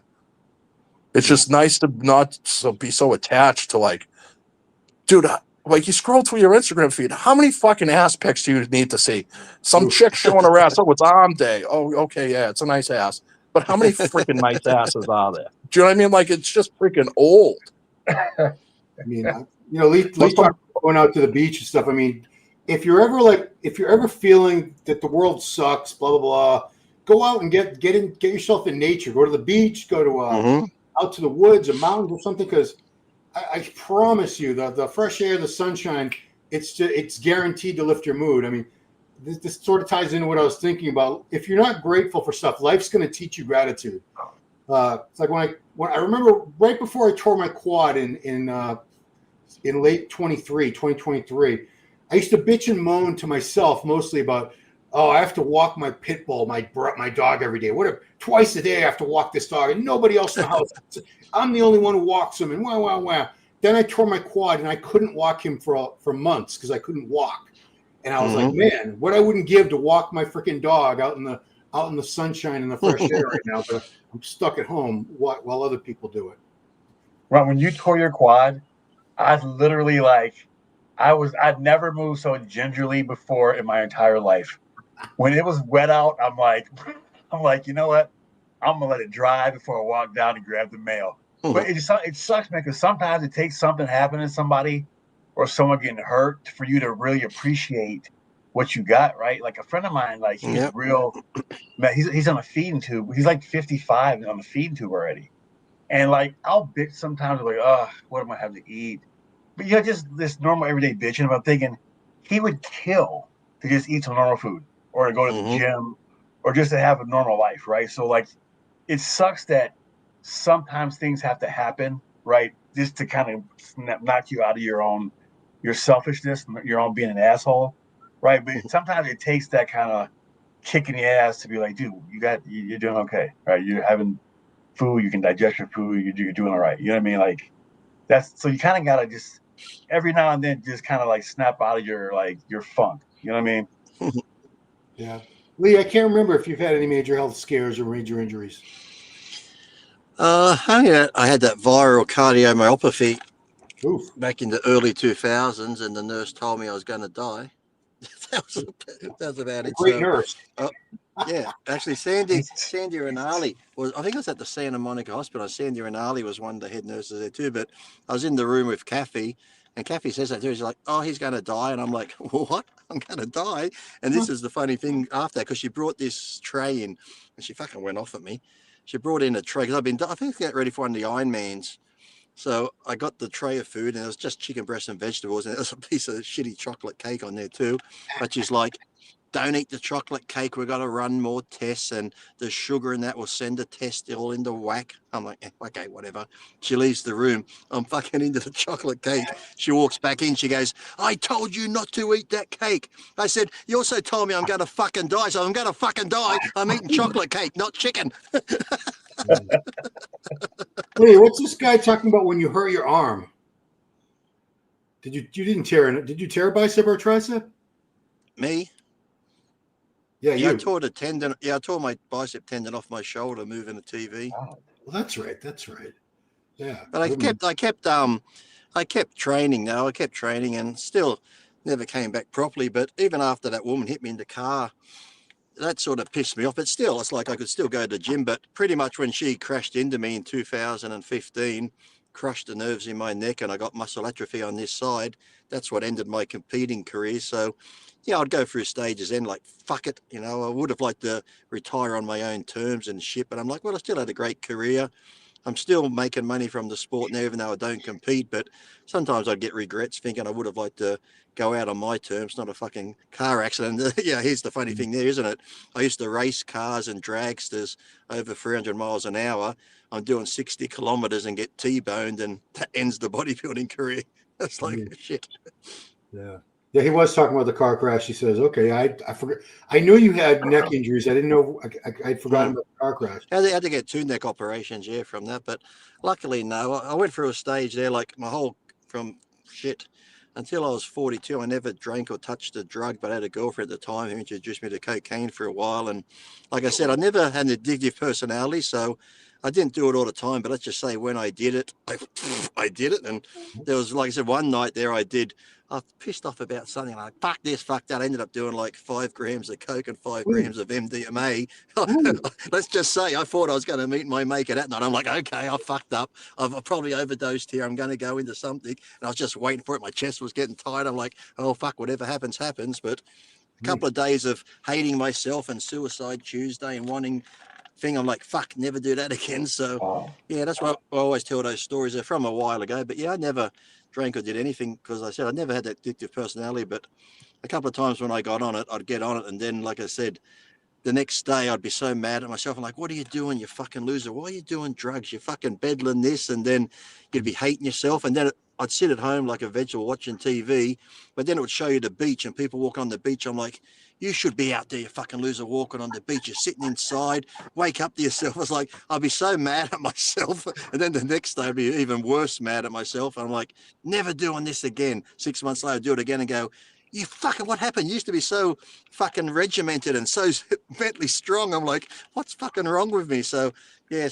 it's just nice to not be so attached to like, dude, like you scroll through your Instagram feed, how many fucking ass pics do you need to see? Some chick showing her ass. Oh, it's arm day. Oh, okay, yeah, it's a nice ass. But how many freaking nice asses are there? Do you know what I mean? Like it's just freaking old. I mean, you know, Lee talked about going out to the beach and stuff. I mean, if you're ever feeling that the world sucks, blah blah blah, go out and get yourself in nature. Go to the beach. Go to out to the woods or mountains or something. Because I promise you, the fresh air, the sunshine, it's guaranteed to lift your mood. I mean, this sort of ties into what I was thinking about. If you're not grateful for stuff, life's going to teach you gratitude. It's like when I remember right before I tore my quad in late 2023, I used to bitch and moan to myself mostly about, oh, I have to walk my pit bull, my dog every day. Twice a day I have to walk this dog, and nobody else in the house. I'm the only one who walks him, and wow. Then I tore my quad, and I couldn't walk him for months because I couldn't walk. And I was like, man, what I wouldn't give to walk my freaking dog out in the sunshine and the fresh air right now, but I'm stuck at home while other people do it. Well, when you tore your quad, I was literally like, I'd never moved so gingerly before in my entire life. When it was wet out, I'm like, you know what? I'm gonna let it dry before I walk down and grab the mail. But it sucks, man, because sometimes it takes something happening to somebody or someone getting hurt for you to really appreciate what you got, right? Like a friend of mine, like he's real, man, he's on a feeding tube. He's like 55 and on a feeding tube already. And like I'll bitch sometimes like, oh, what am I having to eat? But you know, just this normal everyday bitching. I'm thinking he would kill to just eat some normal food or to go to the gym or just to have a normal life, right? So like it sucks that sometimes things have to happen, right? Just to kind of knock you out of your selfishness, your own being an asshole, right? But sometimes it takes that kind of kick in the ass to be like, dude, you're doing okay, right? You're having food, you can digest your food, you're doing all right. You know what I mean? Like so you kind of gotta just every now and then just kind of like snap out of your funk. You know what I mean? Yeah. Lee, I can't remember if you've had any major health scares or major injuries. I had that viral cardiomyopathy back in the early 2000s, and the nurse told me I was going to die. that was about it. Great nurse. Yeah, actually, Sandy Rinaldi I think I was at the Santa Monica Hospital. Sandy Rinaldi was one of the head nurses there too. But I was in the room with Kathy, and Kathy says that to her. She's like, "Oh, he's going to die," and I'm like, "What? I'm going to die?" And this is the funny thing after, because she brought this tray in, and she fucking went off at me. She brought in a tray because I think getting ready for one of the Ironmans. So I got the tray of food, and it was just chicken breast and vegetables, and there was a piece of shitty chocolate cake on there too. But she's like, "Don't eat the chocolate cake. We've got to run more tests, and the sugar in that will send the test all into whack." I'm like, okay, whatever. She leaves the room. I'm fucking into the chocolate cake. She walks back in. She goes, "I told you not to eat that cake." I said, "You also told me I'm going to fucking die, so I'm going to fucking die. I'm eating chocolate cake, not chicken." Lee, what's this guy talking about when you hurt your arm? You didn't tear it? Did you tear a bicep or a tricep? Me? Yeah, you. I tore the tendon. Yeah, I tore my bicep tendon off my shoulder moving the TV. Well, that's right. Yeah. But I kept training though. I kept training and still never came back properly. But even after that woman hit me in the car, that sort of pissed me off. But still, it's like I could still go to the gym. But pretty much when she crashed into me in 2015, crushed the nerves in my neck and I got muscle atrophy on this side, that's what ended my competing career. So, yeah, I'd go through stages then like, fuck it. You know, I would have liked to retire on my own terms and shit. But I'm like, well, I still had a great career. I'm still making money from the sport now, even though I don't compete. But sometimes I get regrets thinking I would have liked to go out on my terms, not a fucking car accident. Yeah, here's the funny thing there, isn't it? I used to race cars and dragsters over 300 miles an hour. I'm doing 60 kilometers and get T-boned, and that ends the bodybuilding career. That's like shit. Yeah. Yeah, he was talking about the car crash. He says, "Okay, I forgot. I knew you had neck injuries. I didn't know. I'd forgotten about the car crash." I had to get 2 neck operations, yeah, from that. But luckily, no. I went through a stage there, like my whole from shit until I was 42. I never drank or touched a drug, but I had a girlfriend at the time who introduced me to cocaine for a while. And like I said, I never had an addictive personality, so I didn't do it all the time. But let's just say when I did it, I did it. And there was, like I said, one night there I was pissed off about something. Like, fuck this, fuck that. I ended up doing like 5 grams of coke and 5 grams of MDMA. Let's just say I thought I was going to meet my maker that night. I'm like, okay, I fucked up. I've probably overdosed here. I'm going to go into something. And I was just waiting for it. My chest was getting tight. I'm like, oh, fuck, whatever happens, happens. But a couple of days of hating myself and Suicide Tuesday and wanting thing, I'm like, fuck, never do that again. So, yeah, that's why I always tell those stories. They're from a while ago. But yeah, I never drank or did anything because I said I never had that addictive personality. But a couple of times when I got on it, I'd get on it. And then, like I said, the next day I'd be so mad at myself. I'm like, what are you doing, you fucking loser? Why are you doing drugs? You're fucking beddling this. And then you'd be hating yourself. And then I'd sit at home like a vegetable watching TV, but then it would show you the beach and people walk on the beach. I'm like, you should be out there, you fucking loser, walking on the beach. You're sitting inside, wake up to yourself. I was like, I'd be so mad at myself. And then the next day I'd be even worse mad at myself. I'm like, never doing this again. 6 months later, I'd do it again and go, you fucking, what happened? You used to be so fucking regimented and so mentally strong. I'm like, what's fucking wrong with me? So, yeah,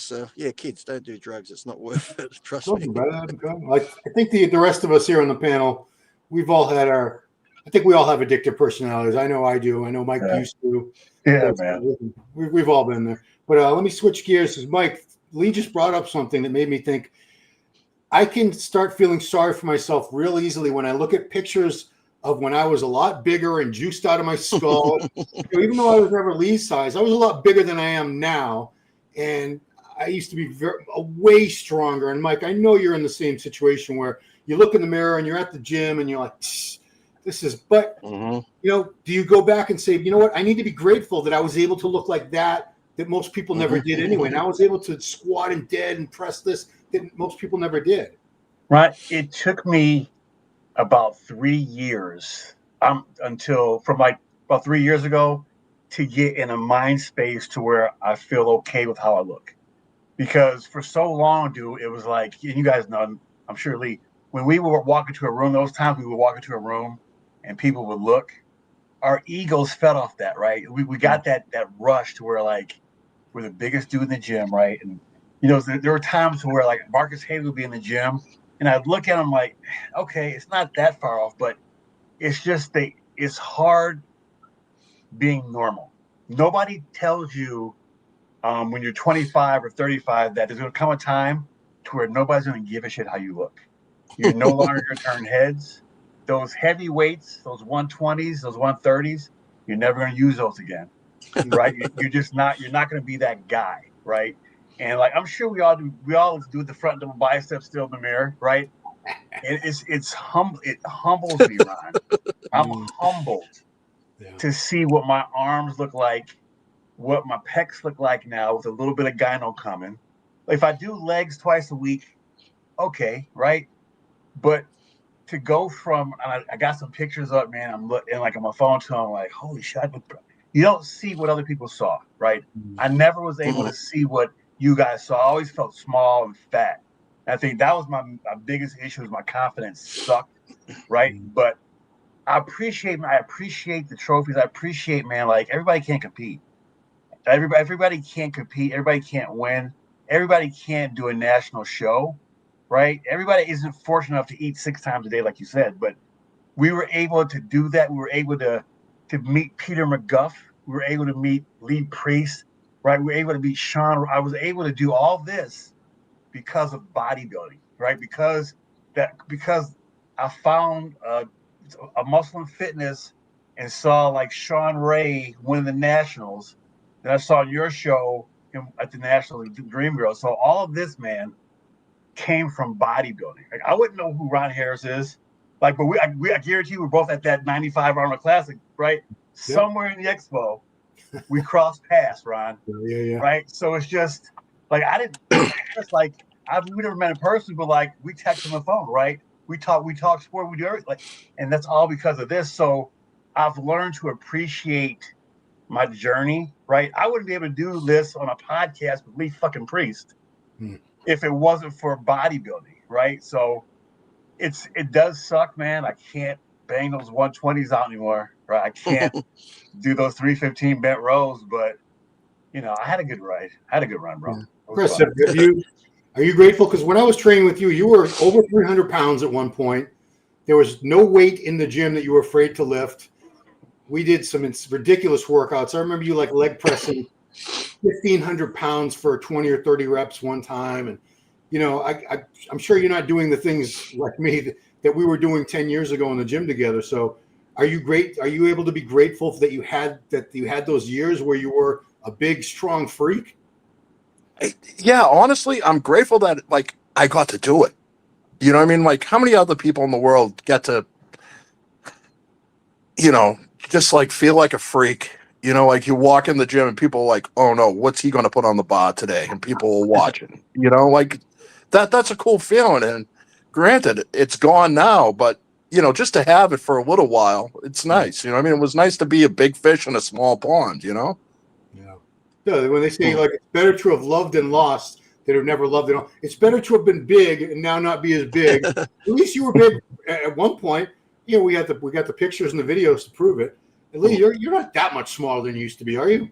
kids, don't do drugs. It's not worth it. Trust me. Like, I think the rest of us here on the panel, we've all had I think we all have addictive personalities. I know I do. I know Mike used to. Yeah, man. We've all been there. But let me switch gears. Because Mike, Lee just brought up something that made me think I can start feeling sorry for myself real easily when I look at pictures of when I was a lot bigger and juiced out of my skull. Even though I was never Lee's size, I was a lot bigger than I am now. And I used to be way stronger. And Mike, I know you're in the same situation where you look in the mirror and you're at the gym and you're like, this is, but, you know, do you go back and say, you know what, I need to be grateful that I was able to look like that most people never did anyway. And I was able to squat and dead and press this that most people never did. Right. It took me about 3 years until from like about 3 years ago to get in a mind space to where I feel okay with how I look. Because for so long, dude, it was like, and you guys know, I'm sure, Lee, when we were walking to a room, those times we would walk into a room and people would look, our egos fed off that, right? We got that rush to where like we're the biggest dude in the gym, right? And you know, there were times where like Marcus Hayes would be in the gym and I'd look at him like, okay, it's not that far off, but it's just it's hard being normal. Nobody tells you when you're 25 or 35 that there's going to come a time to where nobody's going to give a shit how you look. You're no longer going to turn heads. Those heavy weights, those 120s, those 130s, you're never going to use those again, right? You're just not. You're not going to be that guy, right? And like I'm sure we all do the front double biceps still in the mirror, right? And it humbles me, Ron. I'm humbled to see what my arms look like, what my pecs look like now with a little bit of gyno coming. If I do legs twice a week, okay, right? But to go from, I got some pictures up, man. I'm looking like on my phone, so I'm like, holy shit! You don't see what other people saw, right? I never was able to see what you guys saw. I always felt small and fat. And I think that was my biggest issue. Was my confidence sucked, right? But I appreciate the trophies. I appreciate, man. Like everybody can't compete. Everybody can't compete. Everybody can't win. Everybody can't do a national show. right? Everybody isn't fortunate enough to eat 6 times a day, like you said, but we were able to do that. We were able to meet Peter McGuff. We were able to meet Lee Priest, right? We were able to meet Sean. I was able to do all this because of bodybuilding, right? Because I found a Muslim fitness and saw like Sean Ray win the nationals. Then I saw your show at the National Dream Girl. So all of this, man, came from bodybuilding. Like I wouldn't know who Ron Harris is, like, but I guarantee you we're both at that 95 Arnold Classic, right? Yep. Somewhere in the expo, we crossed paths, Ron. Yeah. Right. So it's just like it's like we never met in person, but like we text on the phone, right? We talk sport, we do everything, like, and that's all because of this. So I've learned to appreciate my journey, right? I wouldn't be able to do this on a podcast with Lee fucking Priest if it wasn't for bodybuilding, right? So it does suck, man. I can't bang those 120s out anymore, right? I can't do those 315 bent rows, but you know, I had a good ride. I had a good run, bro. Yeah. Chris, are you grateful? Because when I was training with you, you were over 300 pounds at one point. There was no weight in the gym that you were afraid to lift. We did some ridiculous workouts. I remember you like leg pressing 1,500 pounds for 20 or 30 reps one time. And, you know, I'm sure you're not doing the things like me that we were doing 10 years ago in the gym together. So are you able to be grateful that you had those years where you were a big, strong freak? Yeah, honestly, I'm grateful that like I got to do it. You know what I mean? Like how many other people in the world get to, you know, just like feel like a freak? You know, like you walk in the gym and people are like, oh no, what's he going to put on the bar today? And people are watching, you know, like that's a cool feeling. And granted, it's gone now, but you know, just to have it for a little while, it's nice. You know what I mean? It was nice to be a big fish in a small pond, you know? Yeah. No, when they say like it's better to have loved and lost than have never loved and all, it's better to have been big and now not be as big. At least you were big at one point. You know, we got the pictures and the videos to prove it. At least you're not that much smaller than you used to be, are you?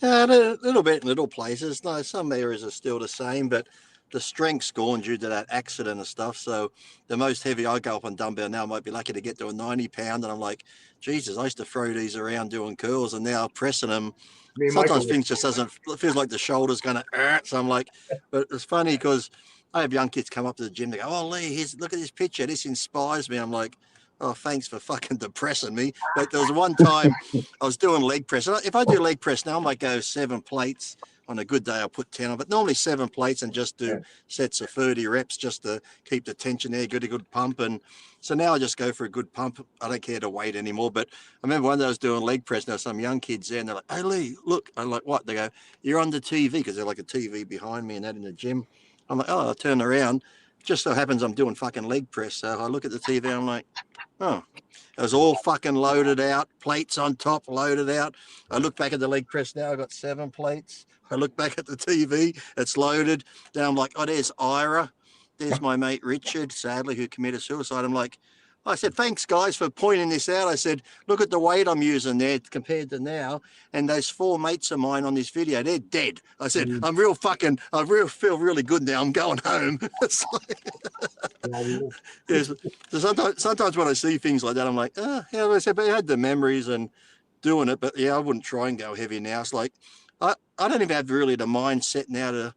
Yeah, a little bit in little places. No, some areas are still the same, but the strength's gone due to that accident and stuff. So the most heavy I go up on dumbbell now, I might be lucky to get to a 90 pound. And I'm like, Jesus, I used to throw these around doing curls, and now pressing them. Sometimes things just it feels like the shoulder's going to so I'm like, but it's funny because I have young kids come up to the gym. They go, oh, Lee, look at this picture. This inspires me. I'm like, oh, thanks for fucking depressing me. But there was one time I was doing leg press. If I do leg press now, I might go 7 plates. On a good day, I'll put 10 on, but normally 7 plates and just do sets of 30 reps just to keep the tension there, get a good pump. And so now I just go for a good pump. I don't care to weight anymore. But I remember one day I was doing leg press. Now some young kids there, and they're like, hey, Lee, look. I'm like, what? They go, you're on the TV, because they're like a TV behind me and that in the gym. I'm like, oh, I turn around. Just so happens I'm doing fucking leg press. So I look at the TV, I'm like, oh, it was all fucking loaded out, plates on top, loaded out. I look back at the leg press now, I got 7 plates. I look back at the TV, it's loaded. Then I'm like, oh, there's Ira. There's my mate Richard, sadly, who committed suicide. I'm like, I said, thanks, guys, for pointing this out. I said, look at the weight I'm using there compared to now. And those 4 mates of mine on this video, they're dead. I said, I feel really good now. I'm going home. Yes. So sometimes when I see things like that, I'm like, yeah, I said, but I had the memories and doing it. But yeah, I wouldn't try and go heavy now. It's like, I don't even have really the mindset now to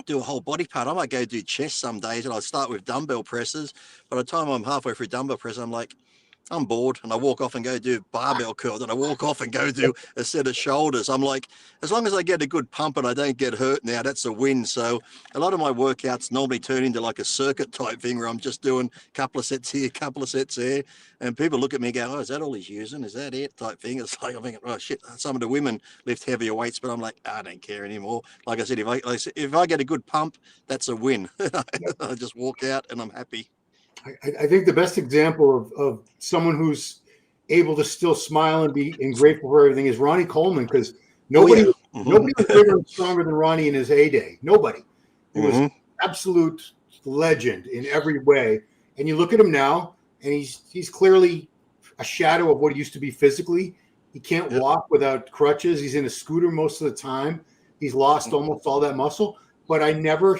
do a whole body part. I might go do chest some days, and I'll start with dumbbell presses. By the time I'm halfway through dumbbell press, I'm like, I'm bored, and I walk off and go do barbell curl. Then I walk off and go do a set of shoulders. I'm like, as long as I get a good pump and I don't get hurt now, that's a win. So a lot of my workouts normally turn into like a circuit type thing where I'm just doing a couple of sets here, a couple of sets there. And people look at me and go, oh, is that all he's using? Is that it? Type thing. It's like, I'm thinking, oh, shit, some of the women lift heavier weights, but I'm like, I don't care anymore. Like I said, if I get a good pump, that's a win. I just walk out and I'm happy. I think the best example of someone who's able to still smile and be grateful for everything is Ronnie Coleman, because nobody was bigger and stronger than Ronnie in his heyday. Nobody. He was absolute legend in every way. And you look at him now, and he's clearly a shadow of what he used to be physically. He can't walk without crutches. He's in a scooter most of the time. He's lost almost all that muscle. but I've never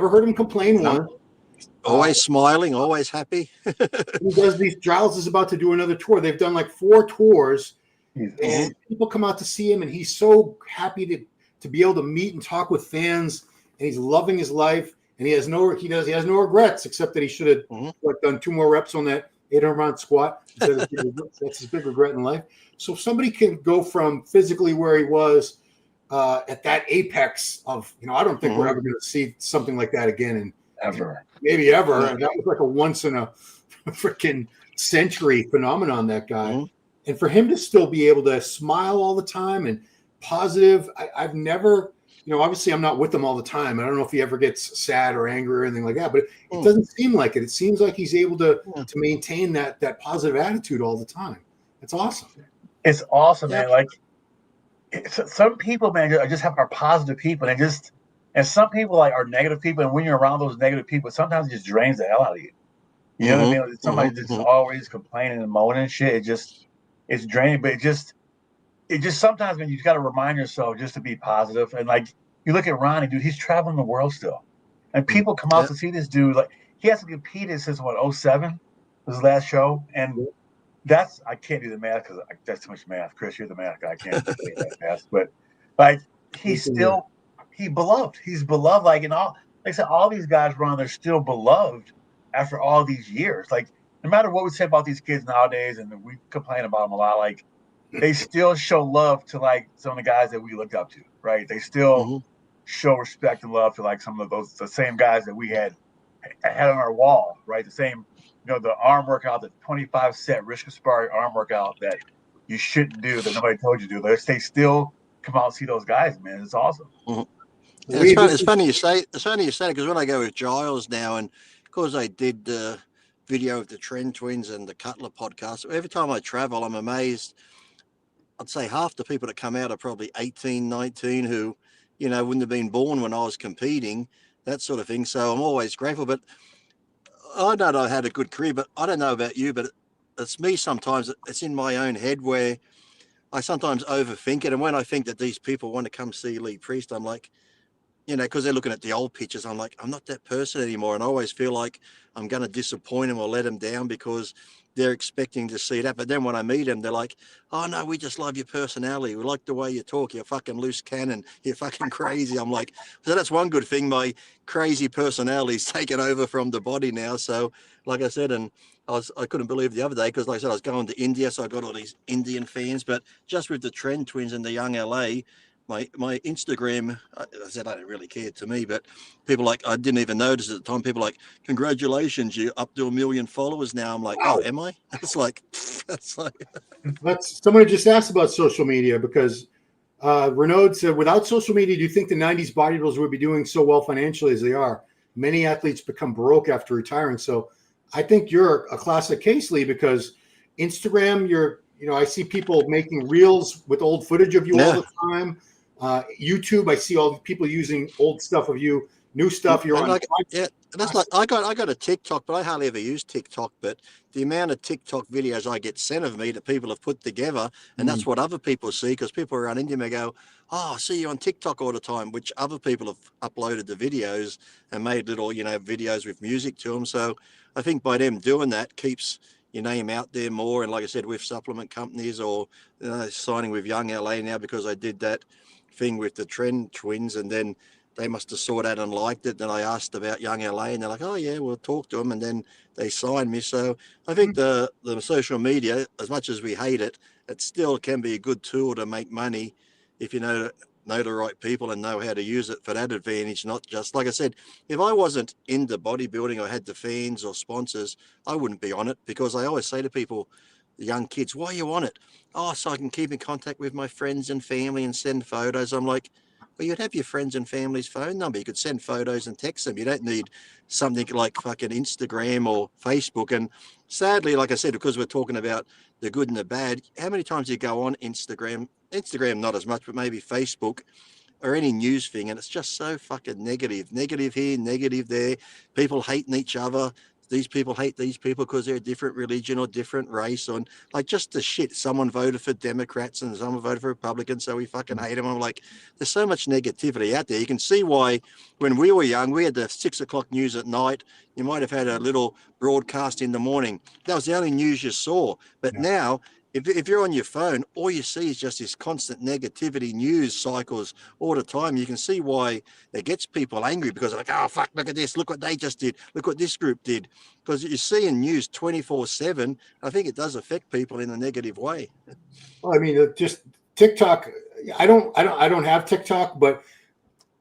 heard him complain once. Always smiling, always happy. He does these. Giles is about to do another tour. They've done like 4 tours, Jesus. and people come out to see him, and he's so happy to be able to meet and talk with fans, and he's loving his life, and he has no regrets except that he should have done 2 more reps on that 800-pound squat. That's his big regret in life. So if somebody can go from physically where he was at that apex of, I don't think we're ever going to see something like that again, and maybe ever. And that was like a once in a freaking century phenomenon, that guy. And for him to still be able to smile all the time and positive, I've never, obviously I'm not with him all the time. I don't know if he ever gets sad or angry or anything like that, but it doesn't seem like it. It seems like he's able to maintain that positive attitude all the time. It's awesome. It's awesome, man. Like some people, man, are positive people, and some people like are negative people. And when you're around those negative people, sometimes it just drains the hell out of you. You know what I mean? Somebody just always complaining and moaning and shit. It's draining, but it just sometimes, man, you got to remind yourself just to be positive. And like you look at Ronnie, dude, he's traveling the world still, and people come out to see this dude. Like he hasn't competed since 2007 was his last show, and I can't do the math because that's too much math. Chris, you're the math guy. I can't do that math, but like he's beloved. He's beloved. Like like I said, all these guys around, they're still beloved after all these years. Like no matter what we say about these kids nowadays, and we complain about them a lot, like they still show love to like some of the guys that we looked up to, right? They still show respect and love to like some of the same guys that we had on our wall, right? The same, the arm workout, the 25-set Risk Aspire arm workout that you shouldn't do, that nobody told you to do. They still come out and see those guys, man. It's awesome. It's funny you say it because when I go with Giles now, and of course I did the video of the Trend Twins and the Cutler podcast. Every time I travel, I'm amazed. I'd say half the people that come out are probably 18, 19 who, wouldn't have been born when I was competing, that sort of thing. So I'm always grateful. But I know I had a good career, but I don't know about you, but it's me sometimes. It's in my own head where I sometimes overthink it. And when I think that these people want to come see Lee Priest, I'm like, because they're looking at the old pictures, I'm like, I'm not that person anymore. And I always feel like I'm going to disappoint them or let them down because they're expecting to see that. But then when I meet them, they're like, oh, no, we just love your personality. We like the way you talk. You're fucking loose cannon. You're fucking crazy. I'm like, so that's one good thing. My crazy personality's taken over from the body now. So like I said, and I couldn't believe the other day because like I said, I was going to India. So I got all these Indian fans. But just with the Trend Twins and the Young LA, my Instagram, I said I don't really care to me, but people like, I didn't even notice at the time, people like, congratulations, you're up to 1 million followers now. I'm like, wow. Oh, am I? It's like, somebody just asked about social media because Renaud said, without social media, do you think the 90s bodybuilders would be doing so well financially as they are? Many athletes become broke after retiring. So I think you're a classic case, Lee, because Instagram, I see people making reels with old footage of you all the time. YouTube, I see all the people using old stuff of you, new stuff. You're on. That's like I got a TikTok, but I hardly ever use TikTok. But the amount of TikTok videos I get sent of me that people have put together, and that's what other people see because people around India may go, "Oh, I see you on TikTok all the time," which other people have uploaded the videos and made little, videos with music to them. So I think by them doing that keeps your name out there more. And like I said, with supplement companies or signing with Young LA now because I did that thing with the Trend Twins, and then they must have saw that and liked it. Then I asked about Young LA, and they're like, "Oh yeah, we'll talk to them," and then they signed me. So I think the social media, as much as we hate it, it still can be a good tool to make money if you know the right people and know how to use it for that advantage. Not just like I said, if I wasn't into bodybuilding or had the fans or sponsors, I wouldn't be on it because I always say to people, the young kids, why are you on it? Oh, so I can keep in contact with my friends and family and send photos. I'm like, well, you'd have your friends and family's phone number. You could send photos and text them. You don't need something like fucking Instagram or Facebook. And sadly, like I said, because we're talking about the good and the bad, how many times do you go on Instagram, not as much, but maybe Facebook or any news thing, and it's just so fucking negative here, negative there, people hating each other. these people hate these people because they're a different religion or different race, or like just the shit. Someone voted for Democrats and someone voted for Republicans, so we fucking hate them. I'm like, there's so much negativity out there. You can see why when we were young, we had the 6 o'clock news at night. You might have had a little broadcast in the morning. That was the only news you saw. But now, if you're on your phone, all you see is just this constant negativity news cycles all the time. You can see why it gets people angry, because they're like, oh, fuck, look at this. Look what they just did. Look what this group did. Because you're seeing news 24/7. I think it does affect people in a negative way. Well, I mean, just TikTok. I don't have TikTok, but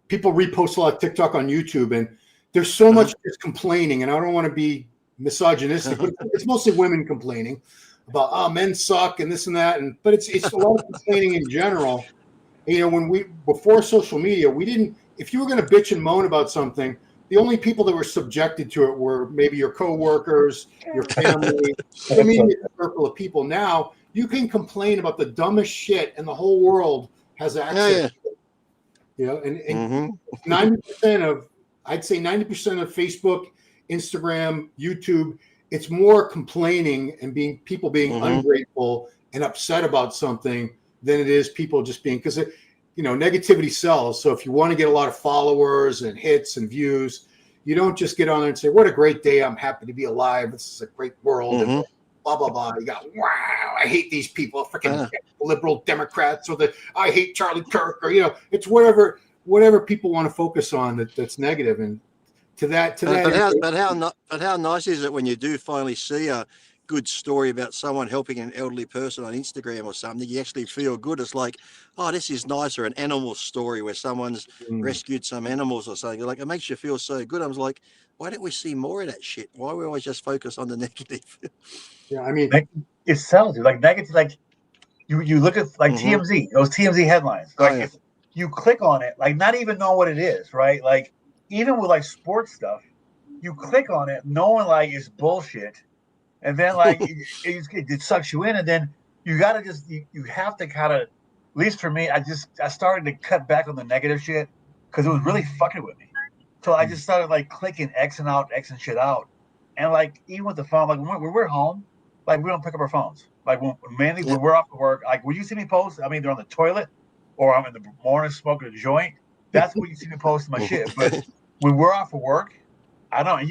people repost a lot of TikTok on YouTube, and there's so much just complaining, and I don't want to be misogynistic, but it's mostly women complaining about, oh, men suck and this and that, but it's a lot of complaining in general. And, you know, before social media, we didn't. If you were going to bitch and moan about something, the only people that were subjected to it were maybe your coworkers, your family, the immediate circle of people. Now you can complain about the dumbest shit, and the whole world has access. You know, and 90% of, I'd say 90% of Facebook, Instagram, YouTube, it's more complaining and people being ungrateful and upset about something than it is people just being, because you know, negativity sells. So if you want to get a lot of followers and hits and views, you don't just get on there and say, what a great day, I'm happy to be alive, this is a great world, and blah blah blah. You got, wow, I hate these people, freaking liberal Democrats, or I hate Charlie Kirk, or, you know, it's whatever people want to focus on that's negative. And but how nice is it when you do finally see a good story about someone helping an elderly person on Instagram or something? You actually feel good. It's like, oh, this is nice. Or an animal story where someone's rescued some animals or something. Like, it makes you feel so good. I was like, why don't we see more of that shit? Why we always just focus on the negative? Yeah, I mean, it sells you. Like negative, like you look at like TMZ, those TMZ headlines. Like if you click on it, like not even know what it is, right? Like even with like sports stuff, you click on it knowing like it's bullshit, and then like it sucks you in, and then you gotta just you have to kind of, at least for me, I started to cut back on the negative shit because it was really fucking with me. So I just started like clicking X and shit out, and like even with the phone, like when we're home, like we don't pick up our phones. Like mainly when we're off to work, like when you see me post, I'm either on the toilet or I'm in the morning smoking a joint. That's when you see me posting my shit. But when we're off of work, I don't.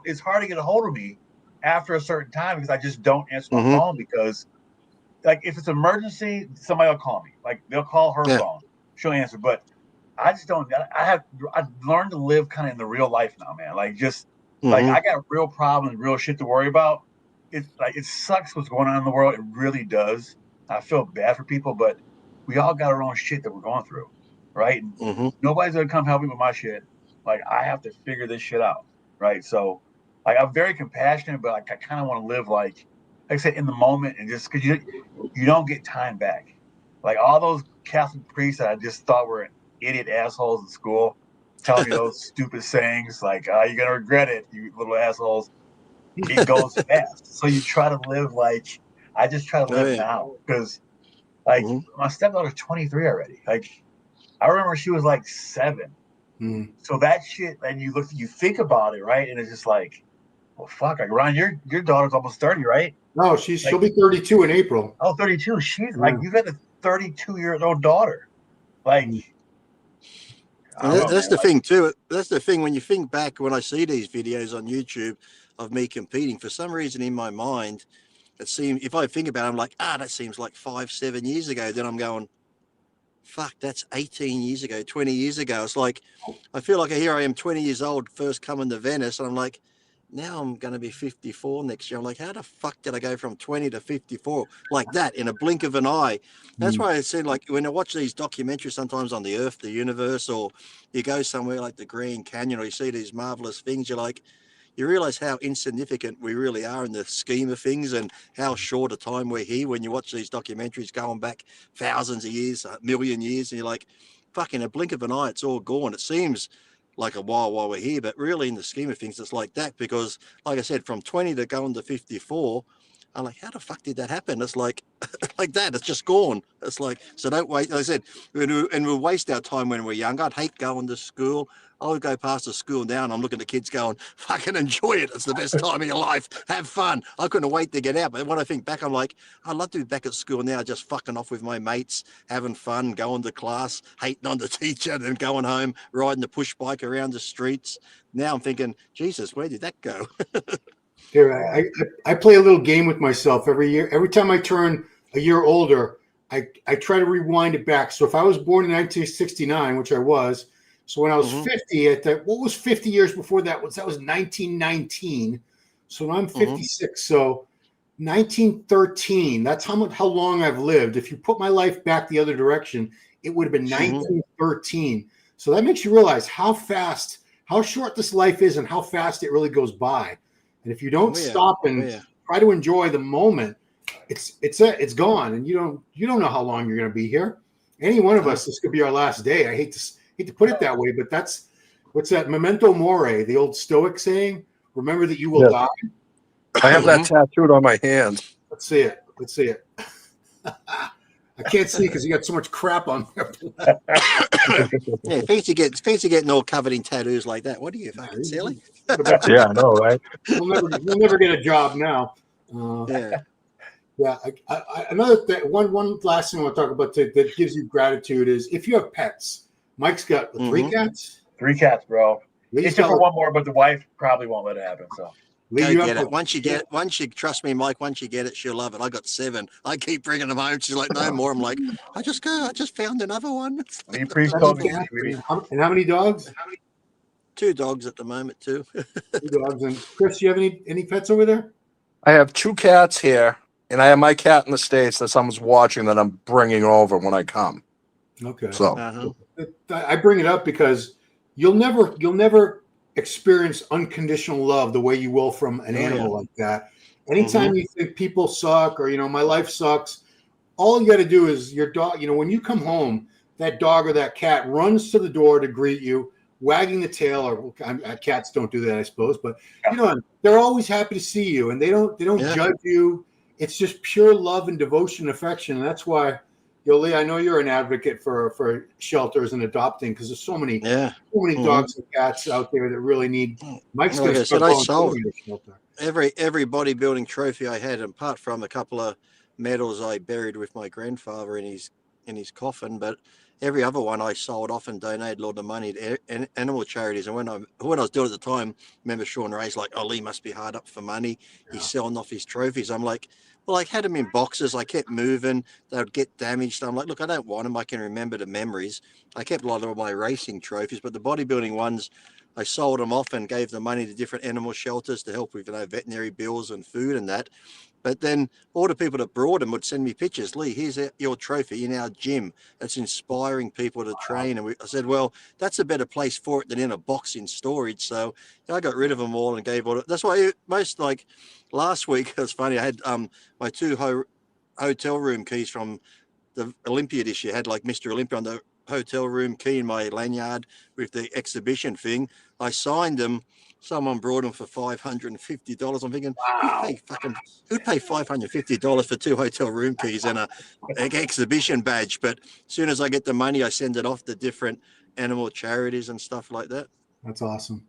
It's hard to get a hold of me after a certain time because I just don't answer my phone, because like if it's an emergency, somebody will call me. Like they'll call her phone, she'll answer. But I just don't. I've learned to live kind of in the real life now, man. Like just like I got real problems, real shit to worry about. It's like it sucks what's going on in the world. It really does. I feel bad for people, but we all got our own shit that we're going through, right? And nobody's gonna come help me with my shit. Like I have to figure this shit out, right? So, like I'm very compassionate, but like I kind of want to live like I said, in the moment, and just because you don't get time back. Like all those Catholic priests that I just thought were idiot assholes in school, telling me those stupid sayings like "you're gonna regret it, you little assholes." It goes fast, so you try to live like I just try to live now, because like my stepdaughter's 23 already. Like I remember she was like 7. So that shit, and you think about it, right? And it's just like, well, fuck. Like Ron, your daughter's almost 30, right? No, she'll be 32 in April. Oh, 32. She's like, you've got a 32-year-old daughter. Like, that's the thing too. That's the thing when you think back, when I see these videos on YouTube of me competing, for some reason in my mind, it seems, if I think about it, I'm like, that seems like 5-7 years ago. Then I'm going, fuck, that's 18 years ago, 20 years ago. It's like, I feel like here I am 20 years old, first coming to Venice. And I'm like, now I'm going to be 54 next year. I'm like, how the fuck did I go from 20 to 54 like that in a blink of an eye? That's why I said, like, when I watch these documentaries sometimes on the Earth, the universe, or you go somewhere like the Grand Canyon, or you see these marvelous things, you're like, you realize how insignificant we really are in the scheme of things, and how short a time we're here when you watch these documentaries going back thousands of years, a million years, and you're like, fuck, in a blink of an eye, it's all gone. It seems like a while we're here, but really in the scheme of things, it's like that, because like I said, from 20 to going to 54, I'm like, how the fuck did that happen? It's like, like that, it's just gone. It's like, so don't wait. Like I said, and we'll waste our time when we're young. I'd hate going to school. I would go past the school now and I'm looking at the kids going, fucking enjoy it. It's the best time of your life. Have fun. I couldn't wait to get out. But when I think back, I'm like, I'd love to be back at school now, just fucking off with my mates, having fun, going to class, hating on the teacher, and then going home, riding the push bike around the streets. Now I'm thinking, Jesus, where did that go? Here, I play a little game with myself every year. Every time I turn a year older, I try to rewind it back. So if I was born in 1969, which I was, so when I was 50, what was 50 years before that? That was 1919. So I'm 56. So 1913, that's how long I've lived. If you put my life back the other direction, it would have been 1913. So that makes you realize how short this life is and how fast it really goes by. And if you don't stop and try to enjoy the moment, it's gone, and you don't know how long you're going to be here. Any one of us, this could be our last day. I hate to put it that way, but that's what's that memento mori, the old Stoic saying. Remember that you will die. I have that tattooed on my hand. Let's see it. I can't see because you got so much crap on there. Yeah, fancy getting all covered in tattoos like that. What are you, fucking silly? Yeah, I know, right? We'll never get a job now. Yeah. Another thing, one last thing I want to talk about that gives you gratitude is if you have pets. Mike's got 3 cats. 3 cats, bro. It's just for one more, but the wife probably won't let it happen. So go get it. Once you trust me, Mike. Once you get it, she'll love it. I got 7. I keep bringing them home. She's like, no more. I'm like, I just found another one. You pre-told me. And how many dogs? 2 dogs at the moment too. 2 dogs. And Chris, you have any pets over there? I have 2 cats here, and I have my cat in the States that someone's watching that I'm bringing over when I come. Okay. So I bring it up because you'll never experience unconditional love the way you will from an animal like that. Anytime you think people suck or my life sucks, all you got to do is your dog. When you come home, that dog or that cat runs to the door to greet you, wagging the tail. Or cats don't do that, I suppose, but they're always happy to see you, and they don't judge you. It's just pure love and devotion and affection, and that's why. Lee, I know you're an advocate for shelters and adopting because there's so many dogs and cats out there that really need. Mike's going to start volunteering at a shelter. Every bodybuilding trophy I had, apart from a couple of medals I buried with my grandfather in his coffin, but every other one I sold off and donated a lot of money to animal charities. And when I was doing it at the time, remember Sean Ray's like, "Oh, Lee must be hard up for money. He's selling off his trophies." I'm like, well, I had them in boxes. I kept moving. They would get damaged. I'm like, look, I don't want them. I can remember the memories. I kept a lot of my racing trophies, but the bodybuilding ones, I sold them off and gave the money to different animal shelters to help with veterinary bills and food and that. But then all the people that brought them would send me pictures. Lee, here's your trophy in our gym. That's inspiring people to train. And I said, well, that's a better place for it than in a box in storage. So I got rid of them all and gave all. That's why last week, it was funny. I had my 2 hotel room keys from the Olympia this year. I had like Mr. Olympia on the hotel room key in my lanyard with the exhibition thing. I signed them. Someone brought them for $550. I'm thinking, who'd pay $550 for 2 hotel room keys and an exhibition badge? But as soon as I get the money, I send it off to different animal charities and stuff like that. That's awesome.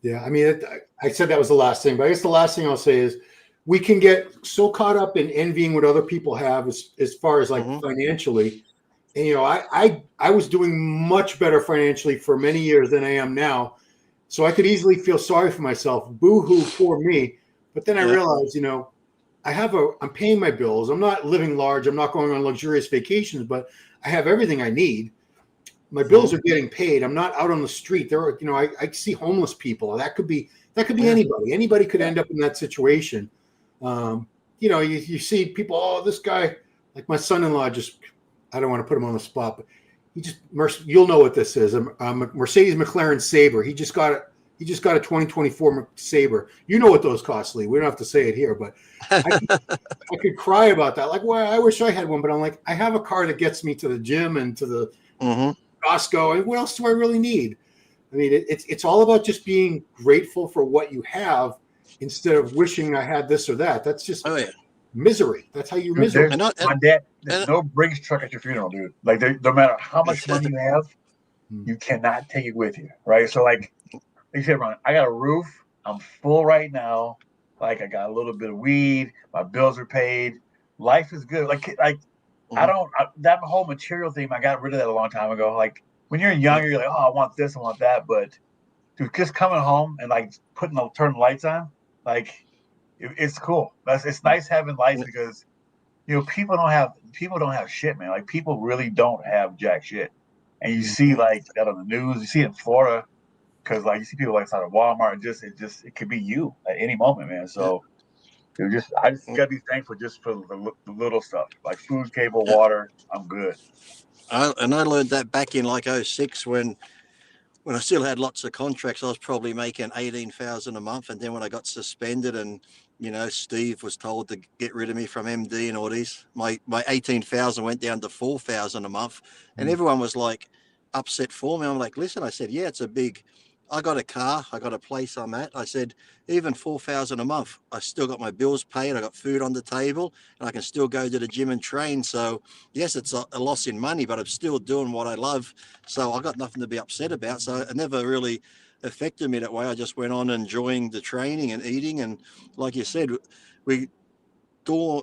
Yeah, I mean, I said that was the last thing, but I guess the last thing I'll say is we can get so caught up in envying what other people have as far as like financially. And, I was doing much better financially for many years than I am now. So I could easily feel sorry for myself, boo-hoo, poor me. But then I realized, I'm paying my bills. I'm not living large. I'm not going on luxurious vacations, but I have everything I need. My bills are getting paid. I'm not out on the street. There are, I see homeless people. That could be anybody. Anybody could end up in that situation. You see people, oh, this guy, like my son-in-law I don't want to put him on the spot, but you'll know what this is. A Mercedes McLaren Sabre. He just got a 2024 Sabre. You know what those cost, Lee. We don't have to say it here, but I could cry about that. Like, well, I wish I had one, but I'm like, I have a car that gets me to the gym and to the Costco. And what else do I really need? I mean, it's all about just being grateful for what you have instead of wishing I had this or that. That's just misery. That's how you're miserable. My dad, there's no Brinks truck at your funeral, dude. Like, no matter how much money you have, You cannot take it with you, right? So like you said, Ron, I got a roof. I'm full right now. Like I got a little bit of weed. My bills are paid. Life is good. Like that whole material thing. I got rid of that a long time ago. Like when you're younger, you're like, oh, I want this, I want that. But dude, just coming home and like turning the lights on, like it's cool. It's nice having lights because people don't have shit, man. Like people really don't have jack shit. And you see like that on the news. You see it in Florida because like you see people like outside of Walmart. It could be you at any moment, man. So I just gotta be thankful just for the little stuff like food, cable, water. I'm good. I learned that back in like 06 when I still had lots of contracts. I was probably making 18,000 a month, and then when I got suspended and Steve was told to get rid of me from MD and all these, my 18,000 went down to 4,000 a month, and everyone was like upset for me. I'm like, listen, I said, yeah, I got a car, I got a place I'm at. I said, even 4,000 a month, I still got my bills paid, I got food on the table, and I can still go to the gym and train. So yes, it's a loss in money, but I'm still doing what I love. So I got nothing to be upset about. So it never really affected me that way. I just went on enjoying the training and eating. And like you said, we dwell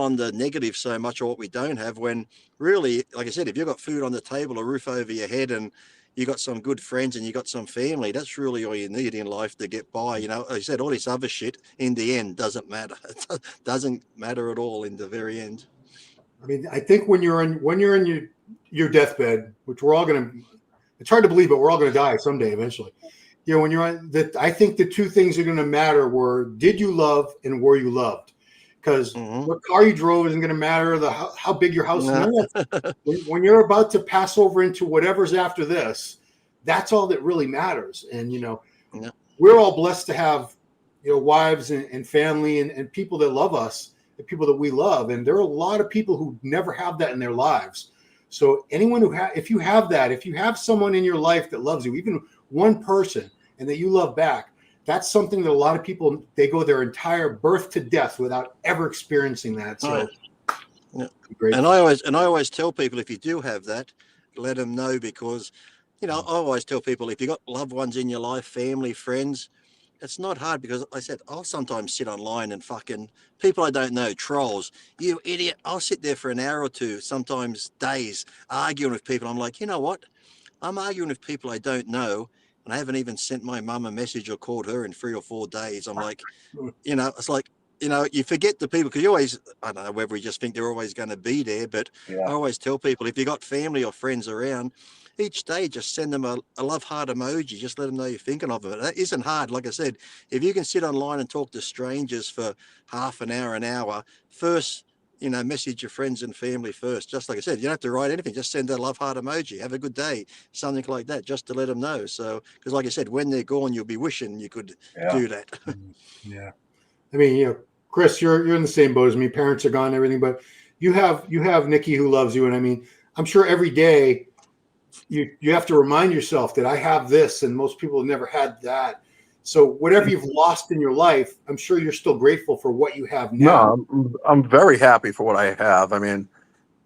on the negative so much of what we don't have, when really, like I said, if you've got food on the table, a roof over your head, and you got some good friends and you got some family, that's really all you need in life to get by. Like I said, all this other shit in the end doesn't matter. It doesn't matter at all in the very end. I mean, I think when you're in your deathbed, which it's hard to believe, but we're all going to die someday eventually. When you're on that, I think the two things that are going to matter were, did you love and were you loved? Because what car you drove isn't going to matter. How big your house is. When you're about to pass over into whatever's after this, that's all that really matters. And we're all blessed to have wives and family and people that love us, the people that we love. And there are a lot of people who never have that in their lives. So anyone if you have someone in your life that loves you, even one person, and that you love back, that's something that a lot of people, they go their entire birth to death without ever experiencing that. So, great. And I always tell people, if you do have that, let them know, because, I always tell people, if you got loved ones in your life, family, friends, it's not hard, because I said, I'll sometimes sit online and fucking people I don't know, trolls, you idiot. I'll sit there for an hour or two, sometimes days, arguing with people. I'm like, you know what? I'm arguing with people I don't know. And I haven't even sent my mum a message or called her in 3 or 4 days. I'm like, it's like, you forget the people, because you always, I don't know whether we just think they're always going to be there, but I always tell people, if you got family or friends around, each day just send them a love heart emoji. Just let them know you're thinking of them. That isn't hard. Like I said, if you can sit online and talk to strangers for half an hour, first, message your friends and family first. Just like I said, you don't have to write anything. Just send a love heart emoji. Have a good day. Something like that, just to let them know. So, because like I said, when they're gone, you'll be wishing you could do that. Yeah. I mean, Chris, you're in the same boat as me. Parents are gone and everything, but you have Nikki who loves you. And I mean, I'm sure every day you have to remind yourself that I have this, and most people have never had that. So whatever you've lost in your life, I'm sure you're still grateful for what you have now. No, I'm very happy for what I have. I mean,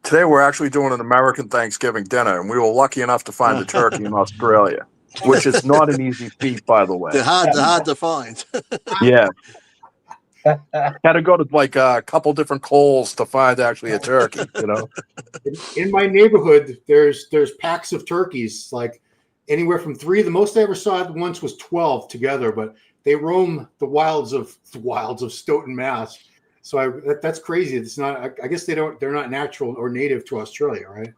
today we're actually doing an American Thanksgiving dinner, and we were lucky enough to find a turkey in Australia, which is not an easy feat, by the way. They're hard to find. Yeah. Had to go to like a couple different Kohl's to find actually a turkey, In my neighborhood, there's packs of turkeys, like anywhere from 3. The most I ever saw at once was 12 together, but they roam the wilds of Stoughton, Mass. So that's crazy. It's not. I guess they're not natural or native to Australia, right?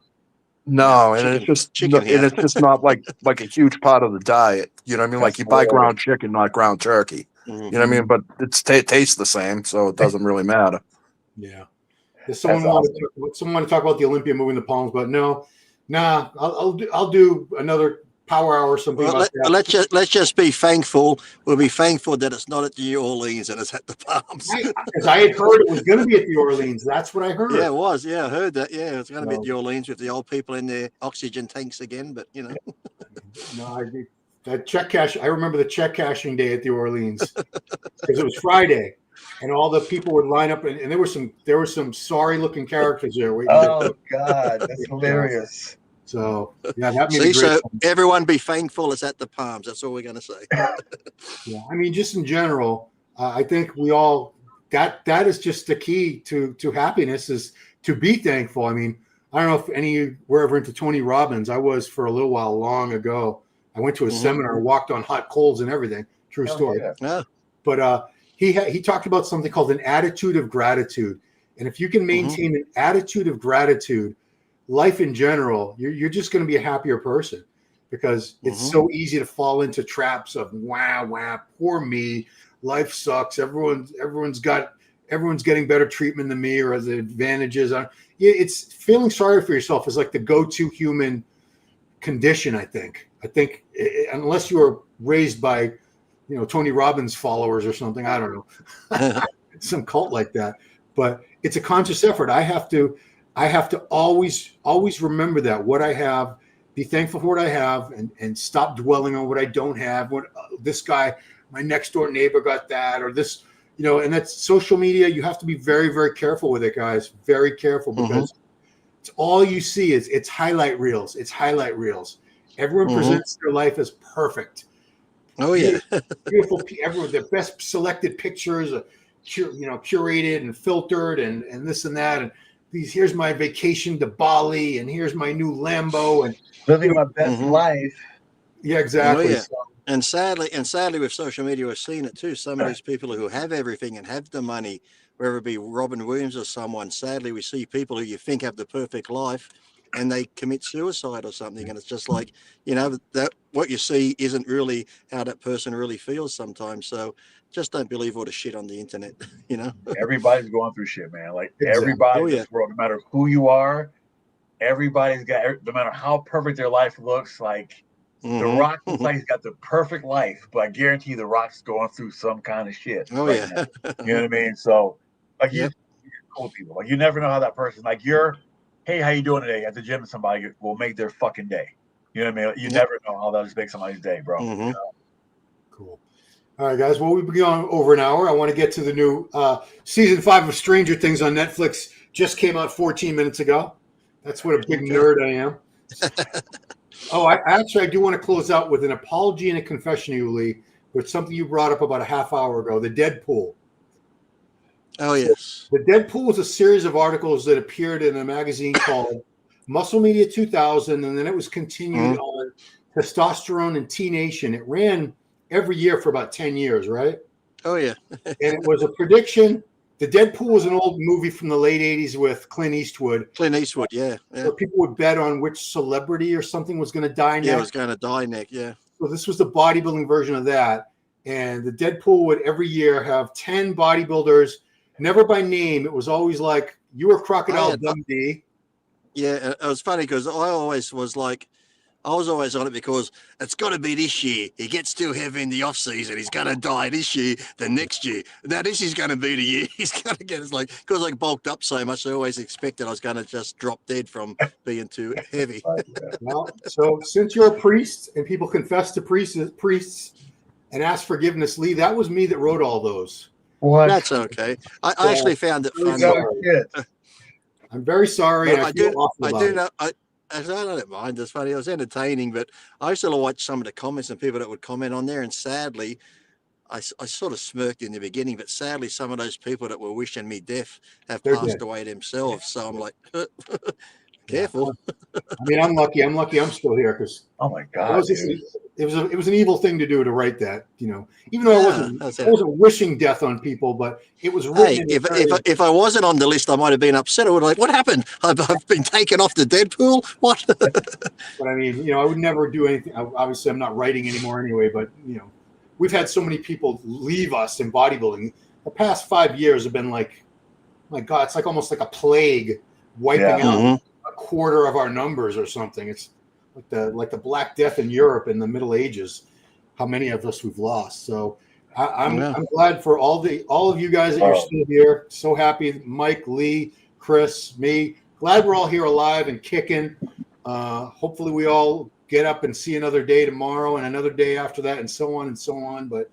No, and it's just not like a huge part of the diet. You know what I mean? Like you buy ground chicken, not ground turkey. You know what I mean? But it tastes the same, so it doesn't really matter. Yeah. Someone want to talk about the Olympia moving the palms, but no, I'll do another power hour or something. Well, let's just be thankful. We'll be thankful that it's not at the New Orleans and it's at the Palms. Because I had heard it was going to be at the Orleans. That's what I heard. Yeah, it was. Yeah, I heard that. Yeah, it's going to be at the Orleans with the old people in their oxygen tanks again. But No, that check cash. I remember the check cashing day at the Orleans because it was Friday, and all the people would line up, and there were some sorry looking characters there. Oh God, that's hilarious. So yeah, that made See, a great so point. everyone be thankful it's at the Palms. That's all we're going to say. Yeah, I mean, just in general, I think we all that is just the key to happiness is to be thankful. I mean, I don't know if any of you were ever into Tony Robbins. I was for a little while long ago. I went to a seminar, walked on hot coals and everything. True story. Yeah. But he talked about something called an attitude of gratitude. And if you can maintain an attitude of gratitude, life in general, you're just going to be a happier person, because it's so easy to fall into traps of wow, poor me, life sucks. Everyone's getting better treatment than me, or the advantages. It's feeling sorry for yourself is like the go-to human condition. I think unless you were raised by Tony Robbins followers or something, I don't know, some cult like that. But it's a conscious effort. I have to always remember that what I have, be thankful for what I have, and stop dwelling on what I don't have. What this guy, my next door neighbor, got that, or this, and that's social media. You have to be very, very careful with it, guys. Very careful, because it's all you see it's highlight reels. It's highlight reels. Everyone presents their life as perfect. Oh yeah. Beautiful. Everyone, the best selected pictures, curated and filtered, and this and that, and here's my vacation to Bali, and here's my new Lambo, and living my best life. Yeah, exactly. Oh, yeah. And sadly, with social media, we've seen it too. Some of these people who have everything and have the money, whether it be Robin Williams or someone, sadly, we see people who you think have the perfect life, and they commit suicide or something. And it's just like, that what you see isn't really how that person really feels sometimes. So just don't believe all the shit on the internet, Everybody's going through shit, man. Like Exactly. everybody in this world, no matter who you are, everybody's got, no matter how perfect their life looks, like The Rock looks like he's got the perfect life, but I guarantee The Rock's going through some kind of shit. Oh, right yeah. now. You know what I mean? So, like, you're cool people. Like, you never know how that person, like, hey, how you doing today? At the gym, somebody will make their fucking day. You know what I mean? You never know how that'll just make somebody's day, bro. Cool. All right, guys. Well, we've been going over an hour. I want to get to the new season 5 of Stranger Things on Netflix. Just came out 14 minutes ago. That's what a big nerd I am. I do want to close out with an apology and a confession to you, Lee, with something you brought up about a half hour ago, the Deadpool. Oh, yes. The Deadpool was a series of articles that appeared in a magazine called Muscle Media 2000, and then it was continued on Testosterone and T Nation. It ran every year for about 10 years, right? Oh, yeah. And it was a prediction. The Deadpool was an old movie from the late 80s with Clint Eastwood. Yeah. Where people would bet on which celebrity or something was going to die next. Yeah, it was going to die next, yeah. So this was the bodybuilding version of that. And the Deadpool would every year have 10 bodybuilders, never by name. It was always like, you were Crocodile Dundee. Yeah, it was funny because I was always on it because it's got to be this year. He gets too heavy in the off season. He's going to die this year, the next year. Now this is going to be the year he's going to get. It's like, because I bulked up so much, I always expected I was going to just drop dead from being too heavy. Well, so since you're a priest and people confess to priests and ask forgiveness, Lee, that was me that wrote all those. What? That's okay. I actually found it funny. I'm very sorry. And I don't mind. It's funny. It was entertaining, but I used to watch some of the comments and people that would comment on there. And sadly, I sort of smirked in the beginning, but sadly, some of those people that were wishing me death have passed away themselves. So I'm like, careful. I mean, I'm lucky. I'm still here because oh my god, it was an evil thing to do to write that. Even though I wasn't wishing death on people, but it was written. Hey, if I wasn't on the list, I might have been upset. I would like, what happened? I've been taken off the Deadpool. What? But I mean, I would never do anything. Obviously, I'm not writing anymore anyway. But we've had so many people leave us in bodybuilding. The past 5 years have been like, my God, it's like almost like a plague wiping out a quarter of our numbers or something. It's like the Black Death in Europe in the Middle Ages. How many of us we've lost? So I'm glad for all of you guys that you're still here. So happy, Mike, Lee, Chris, me. Glad we're all here alive and kicking. Hopefully we all get up and see another day tomorrow and another day after that and so on and so on. But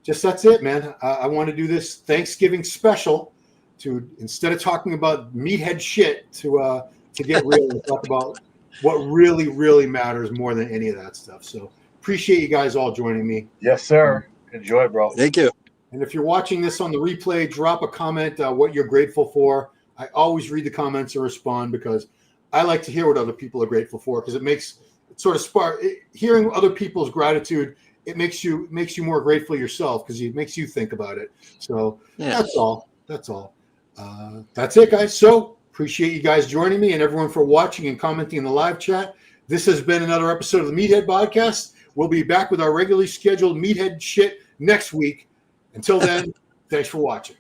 just that's it, man. I want to do this Thanksgiving special to, instead of talking about meathead shit, to get real and talk about what really, really matters more than any of that stuff. So appreciate you guys all joining me. Yes, sir. Enjoy, bro. Thank you. And if you're watching this on the replay, drop a comment what you're grateful for. I always read the comments and respond because I like to hear what other people are grateful for, because it sort of spark hearing other people's gratitude. It makes you more grateful yourself because it makes you think about it. So That's all. That's it, guys. So appreciate you guys joining me and everyone for watching and commenting in the live chat. This has been another episode of the Meathead Podcast. We'll be back with our regularly scheduled Meathead shit next week. Until then, thanks for watching.